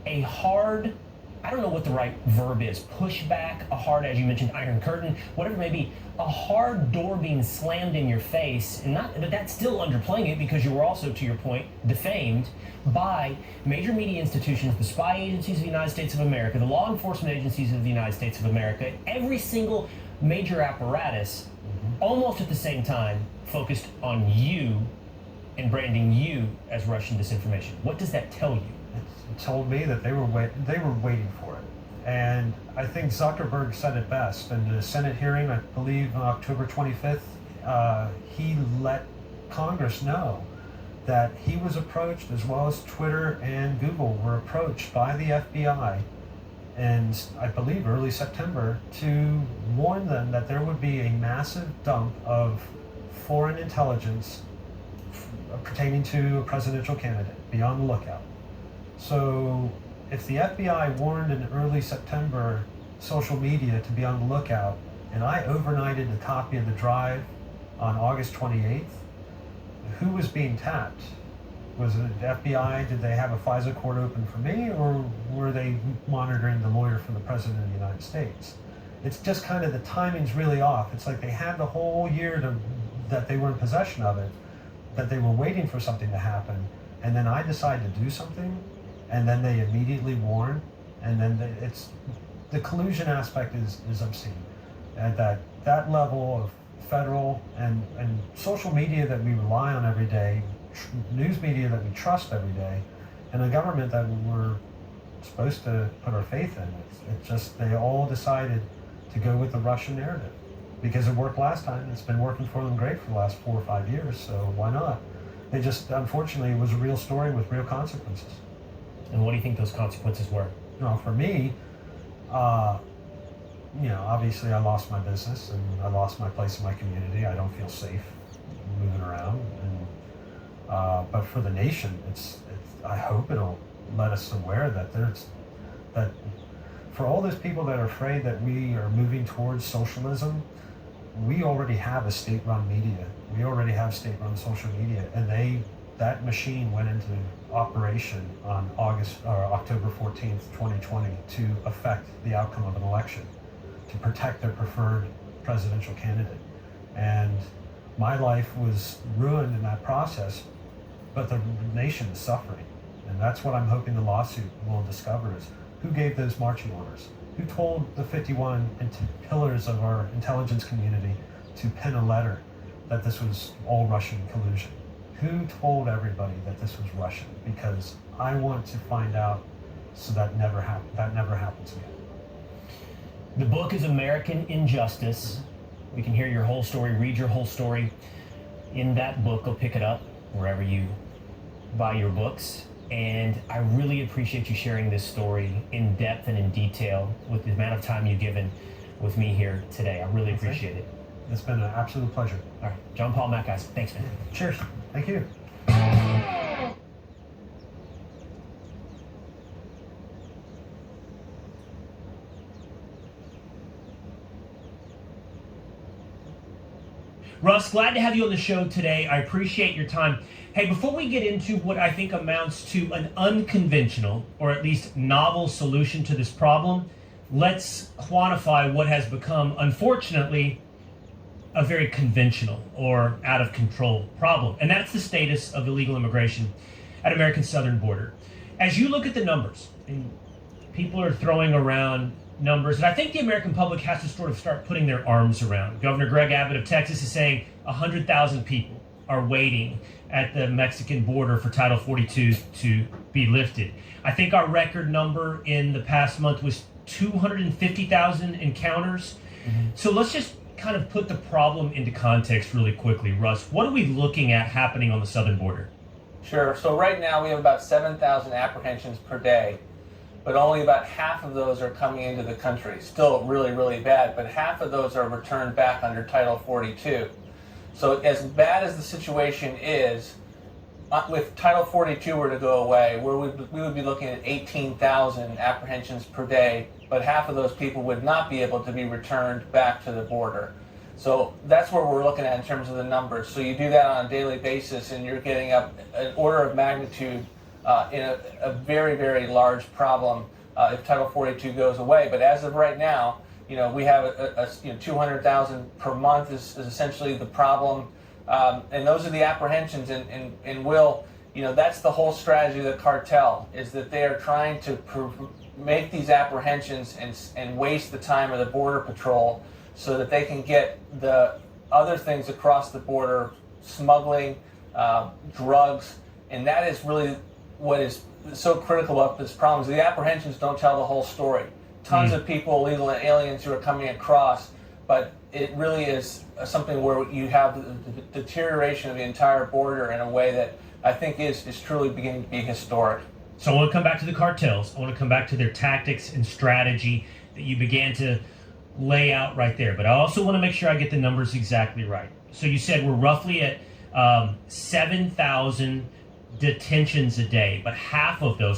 a hard, I don't know what the right verb is, pushback, a hard, as you mentioned, iron curtain, whatever it may be, a hard door being slammed in your face, and but that's still underplaying it because you were also, to your point, defamed by major media institutions, the spy agencies of the United States of America, the law enforcement agencies of the United States of America, every single major apparatus, almost at the same time, focused on you and branding you as Russian disinformation. What does that tell you? It told me that they were waiting for it. And I think Zuckerberg said it best. In the Senate hearing, I believe on October 25th, he let Congress know that he was approached, as well as Twitter and Google were approached by the FBI and I believe early September, to warn them that there would be a massive dump of foreign intelligence pertaining to a presidential candidate. Be on the lookout. So if the FBI warned in early September social media to be on the lookout, and I overnighted a copy of the drive on August 28th, who was being tapped? Was it the FBI? Did they have a FISA court open for me, or were they monitoring the lawyer for the President of the United States? It's just kind of the timing's really off. It's like they had the whole year that they were in possession of it, that they were waiting for something to happen, and then I decide to do something, and then they immediately warn, and then it's the collusion aspect is obscene. At that level of federal and social media that we rely on every day, news media that we trust every day, and a government that we're supposed to put our faith in. It's just they all decided to go with the Russian narrative because it worked last time. It's been working for them great for the last 4 or 5 years, so why not? They just, unfortunately, it was a real story with real consequences. And what do you think those consequences were? For me, obviously I lost my business and I lost my place in my community. I don't feel safe moving around, but for the nation, I hope it'll let us aware that for all those people that are afraid that we are moving towards socialism, we already have a state-run media. We already have state-run social media, and that machine went into operation on October 14th, 2020 to affect the outcome of an election, to protect their preferred presidential candidate. And my life was ruined in that process, but the nation is suffering. And that's what I'm hoping the lawsuit will discover is who gave those marching orders? Who told the 51 pillars of our intelligence community to pen a letter that this was all Russian collusion? Who told everybody that this was Russian? Because I want to find out so that never happens again. The book is American Injustice. We can hear your whole story, read your whole story in that book. Go pick it up wherever you buy your books. And I really appreciate you sharing this story in depth and in detail with the amount of time you've given with me here today. I really appreciate it. It's been an absolute pleasure. All right, John Paul Mackiser, thanks, man. Cheers. Thank you. Russ, glad to have you on the show today. I appreciate your time. Hey, before we get into what I think amounts to an unconventional, or at least novel solution to this problem, let's quantify what has become, unfortunately, a very conventional or out of control problem. And that's the status of illegal immigration at America's southern border. As you look at the numbers, and people are throwing around numbers that I think the American public has to sort of start putting their arms around. Governor Greg Abbott of Texas is saying 100,000 people are waiting at the Mexican border for Title 42 to be lifted. I think our record number in the past month was 250,000 encounters. Mm-hmm. So let's just kind of put the problem into context really quickly. Russ, what are we looking at happening on the southern border? Sure. So right now we have about 7,000 apprehensions per day, but only about half of those are coming into the country. Still really, really bad, but half of those are returned back under Title 42. So as bad as the situation is, if Title 42 were to go away, we would be looking at 18,000 apprehensions per day, but half of those people would not be able to be returned back to the border. So that's what we're looking at in terms of the numbers. So you do that on a daily basis, and you're getting up an order of magnitude in a very, very large problem if Title 42 goes away. But as of right now, we have 200,000 per month is essentially the problem, and those are the apprehensions. And Will, that's the whole strategy of the cartel, is that they are trying to make these apprehensions and waste the time of the Border Patrol so that they can get the other things across the border, smuggling, drugs, and that is really what is so critical about this problem. Is the apprehensions don't tell the whole story. Tons of people, illegal aliens, who are coming across, but it really is something where you have the deterioration of the entire border in a way that I think is truly beginning to be historic. So I want to come back to the cartels. I want to come back to their tactics and strategy that you began to lay out right there. But I also want to make sure I get the numbers exactly right. So you said we're roughly at 7,000 detentions a day, but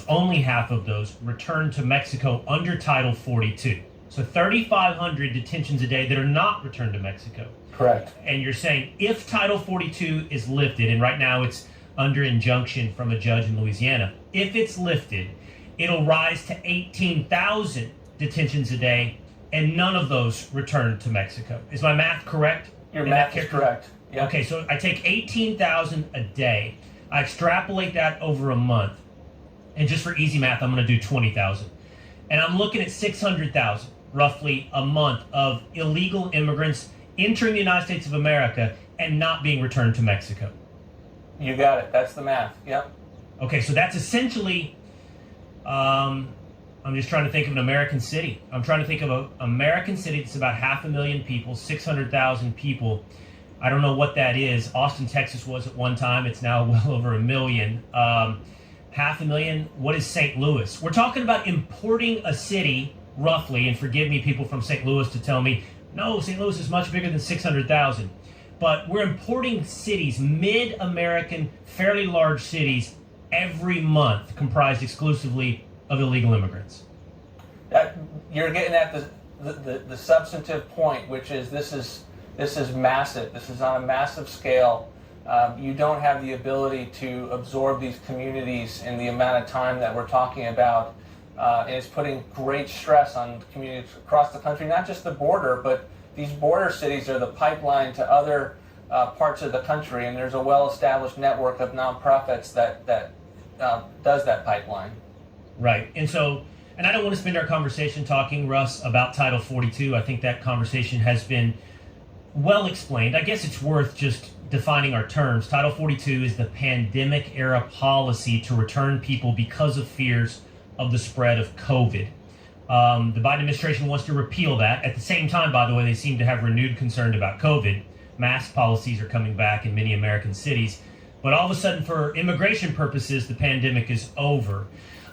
only half of those, return to Mexico under Title 42. So 3,500 detentions a day that are not returned to Mexico. Correct. And you're saying if Title 42 is lifted, and right now it's under injunction from a judge in Louisiana, if it's lifted, it'll rise to 18,000 detentions a day, and none of those return to Mexico. Is my math correct? Your math is correct. Yeah. Okay, so I take 18,000 a day, I extrapolate that over a month, and just for easy math, I'm going to do 20,000. And I'm looking at 600,000, roughly a month, of illegal immigrants entering the United States of America and not being returned to Mexico. You got it. That's the math. Yep. Okay, so that's essentially, I'm just trying to think of an American city. I'm trying to think of an American city that's about 500,000 people, 600,000 people. I don't know what that is. Austin, Texas was at one time. It's now well over 1 million. 500,000. What is St. Louis? We're talking about importing a city, roughly, and forgive me, people from St. Louis, to tell me, no, St. Louis is much bigger than 600,000. But we're importing cities, mid-American, fairly large cities, every month, comprised exclusively of illegal immigrants. You're getting at the substantive point, which is this is massive. This is on a massive scale. You don't have the ability to absorb these communities in the amount of time that we're talking about. And it's putting great stress on communities across the country, not just the border, but these border cities are the pipeline to other parts of the country, and there's a well-established network of nonprofits that does that pipeline. Right. And I don't want to spend our conversation talking, Russ, about Title 42. I think that conversation has been well explained. I guess it's worth just defining our terms. Title 42 is the pandemic era policy to return people because of fears of the spread of COVID. The Biden administration wants to repeal that. At the same time, by the way, they seem to have renewed concern about COVID. Mask policies are coming back in many American cities. But all of a sudden, for immigration purposes, the pandemic is over.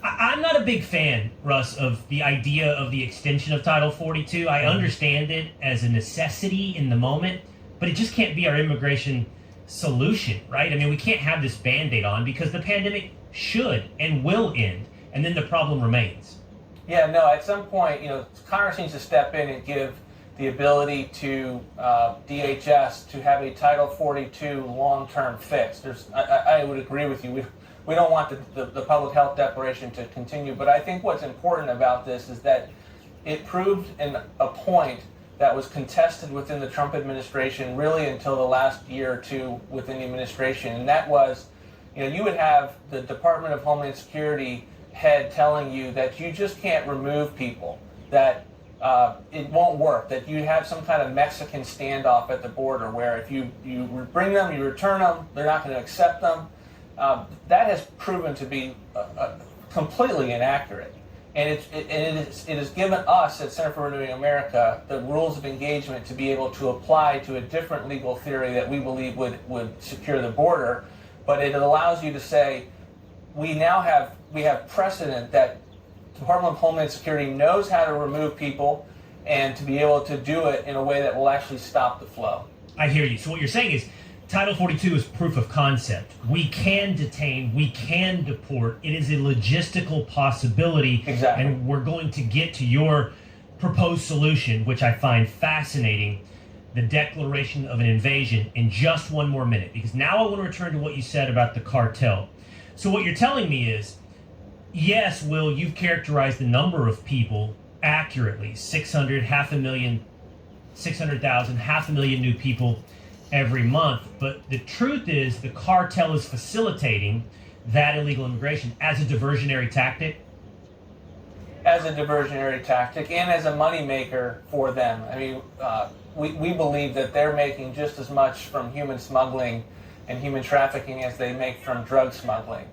I'm not a big fan, Russ, of the idea of the extension of Title 42. I understand it as a necessity in the moment, but it just can't be our immigration solution, right? I mean, we can't have this Band-Aid on because the pandemic should and will end, and then the problem remains. Yeah, no, at some point, Congress needs to step in and give the ability to DHS to have a Title 42 long-term fix. I would agree with you. We don't want the public health declaration to continue, but I think what's important about this is that it proved a point that was contested within the Trump administration really until the last year or two within the administration, and that was, you would have the Department of Homeland Security head telling you that you just can't remove people, that it won't work, that you have some kind of Mexican standoff at the border where if you bring them, you return them, they're not going to accept them. That has proven to be completely inaccurate. And it has given us at Center for Renewing America the rules of engagement to be able to apply to a different legal theory that we believe would secure the border. But it allows you to say, we have precedent that the Department of Homeland Security knows how to remove people and to be able to do it in a way that will actually stop the flow. I hear you. So what you're saying is Title 42 is proof of concept. We can detain, we can deport. It is a logistical possibility. Exactly. And we're going to get to your proposed solution, which I find fascinating, the declaration of an invasion, in just one more minute. Because now I want to return to what you said about the cartel. So what you're telling me is, yes, Will, you've characterized the number of people accurately. 600,000, 500,000 new people every month. But the truth is the cartel is facilitating that illegal immigration as a diversionary tactic. As a diversionary tactic and as a moneymaker for them. I mean, we believe that they're making just as much from human smuggling and human trafficking as they make from drug smuggling.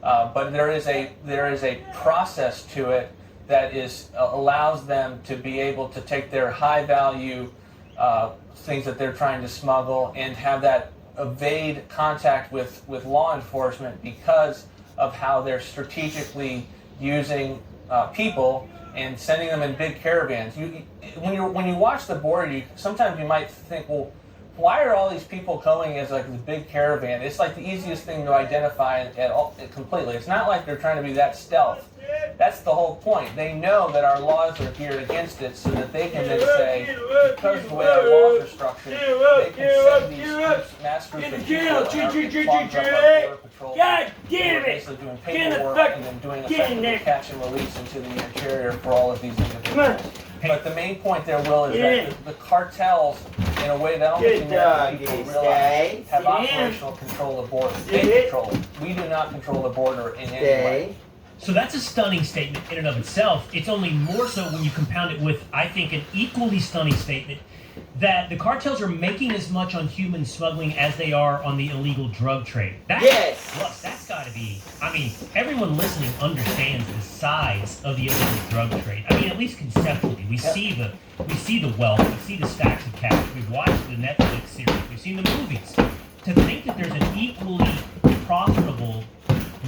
But there is a process to it that allows them to be able to take their high value things that they're trying to smuggle and have that evade contact with law enforcement because of how they're strategically using people and sending them in big caravans. When you watch the border, sometimes you might think, well, why are all these people going as like the big caravan? It's like the easiest thing to identify completely. It's not like they're trying to be that stealth. That's the whole point. They know that our laws are geared against it, so that they can then say, because of the way our laws are structured, they can send these mass groups of people that are clogged up our border patrol. God damn it! Basically doing paperwork and then doing effective catch and release into the interior for all of these individuals. But the main point there, Will, is that the cartels, in a way that I don't think American people realize, have operational control of borders. They control it. We do not control the border in any way. So that's a stunning statement in and of itself. It's only more so when you compound it with, I think, an equally stunning statement that the cartels are making as much on human smuggling as they are on the illegal drug trade. That's got to be, I mean, everyone listening understands the size of the illegal drug trade. I mean, at least conceptually, we see the wealth, we see the stacks of cash, we've watched the Netflix series, we've seen the movies. To think that there's an equally profitable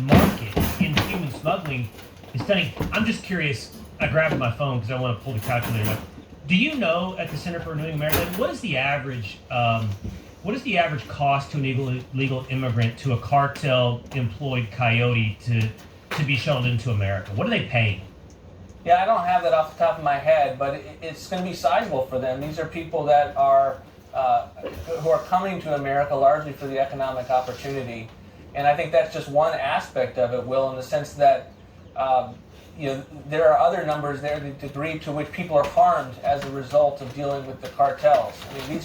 market in human smuggling is stunning. I'm just curious, I grabbed my phone because I want to pull the calculator up. Do you know at the Center for Renewing America, what is the average cost to an illegal immigrant, to a cartel-employed coyote to be shuttled into America? What are they paying? Yeah, I don't have that off the top of my head, but it's going to be sizable for them. These are people that are who are coming to America largely for the economic opportunity, and I think that's just one aspect of it, Will, in the sense that there are other numbers there, the degree to which people are harmed as a result of dealing with the cartels. I mean,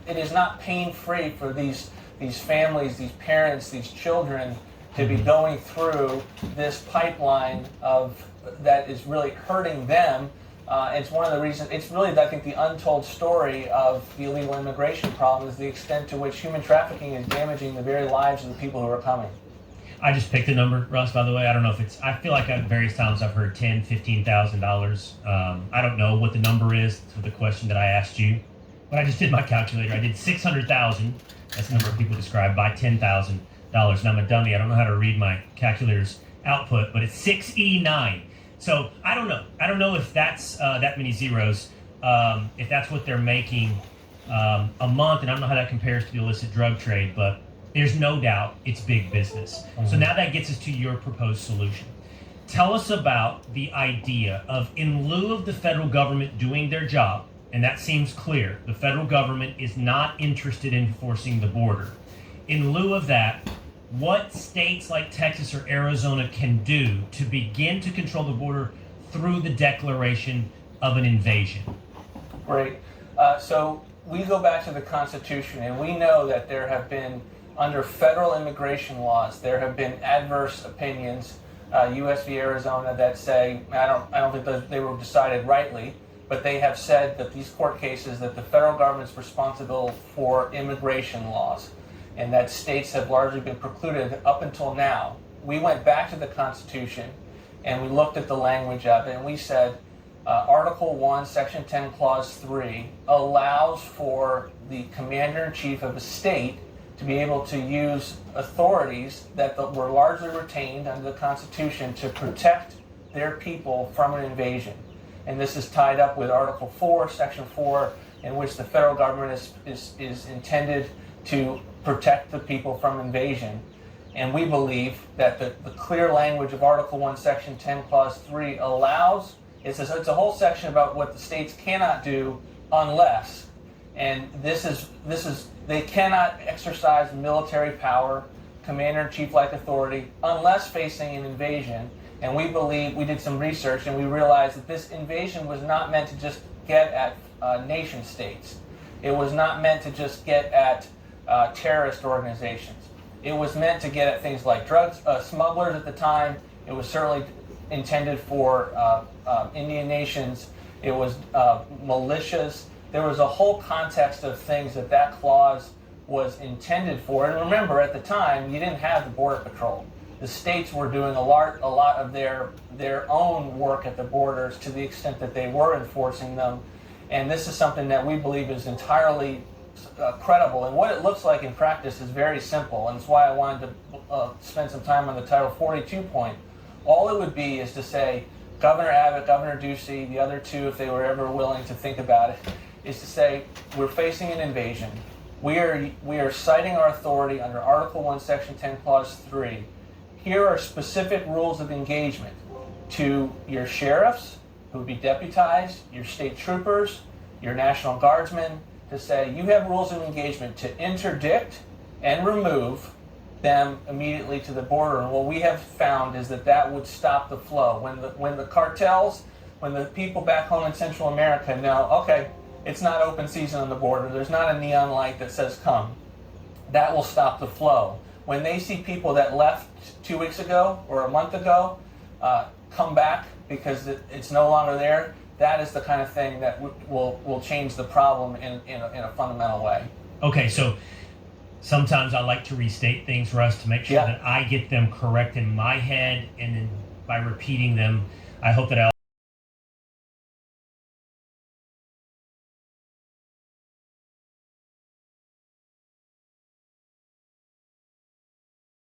it is not pain-free for these families, these parents, these children to be going through this pipeline that is really hurting them. It's one of the reasons, it's really, I think, the untold story of the illegal immigration problem is the extent to which human trafficking is damaging the very lives of the people who are coming. I just picked a number, Russ, by the way. I don't know if I feel like at various times I've heard $10,000, $15,000. I don't know what the number is for the question that I asked you, but I just did my calculator. I did 600,000. That's the number of people described by $10,000. And I'm a dummy. I don't know how to read my calculator's output, but it's 6E9. So I don't know. I don't know if that's that many zeros, if that's what they're making a month, and I don't know how that compares to the illicit drug trade, but there's no doubt it's big business. So now that gets us to your proposed solution. Tell us about the idea of, in lieu of the federal government doing their job, and that seems clear, the federal government is not interested in enforcing the border. In lieu of that, what states like Texas or Arizona can do to begin to control the border through the declaration of an invasion? Great. So we go back to the Constitution, and we know that there have been, under federal immigration laws, there have been adverse opinions, U.S. v. Arizona, that say, I don't think they were decided rightly, but they have said that these court cases, that the federal government's responsible for immigration laws, and that states have largely been precluded up until now. We went back to the Constitution, and we looked at the language of it, and we said, Article 1, Section 10, Clause 3 allows for the commander-in-chief of a state to be able to use authorities that were largely retained under the Constitution to protect their people from an invasion. And this is tied up with Article 4, Section 4, in which the federal government is intended to protect the people from invasion. And we believe that the clear language of Article 1, Section 10, Clause 3 allows, it's a whole section about what the states cannot do unless, and this is they cannot exercise military power, commander-in-chief-like authority, unless facing an invasion. And we believe, we did some research, and we realized that this invasion was not meant to just get at nation states. It was not meant to just get at terrorist organizations. It was meant to get at things like drugs, smugglers at the time. It was certainly intended for Indian nations. It was militias. There was a whole context of things that clause was intended for. And remember, at the time, you didn't have the Border Patrol. The states were doing a lot of their own work at the borders to the extent that they were enforcing them. And this is something that we believe is entirely credible. And what it looks like in practice is very simple, and it's why I wanted to spend some time on the Title 42 point. All it would be is to say, Governor Abbott, Governor Ducey, the other two, if they were ever willing to think about it, is to say, we're facing an invasion. We are citing our authority under Article 1, Section 10, Clause 3. Here are specific rules of engagement to your sheriffs, who would be deputized, your state troopers, your National Guardsmen, to say you have rules of engagement to interdict and remove them immediately to the border. And what we have found is that would stop the flow. When the cartels, when the people back home in Central America know, okay, it's not open season on the border, there's not a neon light that says come, that will stop the flow. When they see people that left 2 weeks ago or a month ago come back because it's no longer there, that is the kind of thing that will change the problem in a fundamental way. Okay, so sometimes I like to restate things, Russ, to make sure that I get them correct in my head, and then by repeating them, I hope that I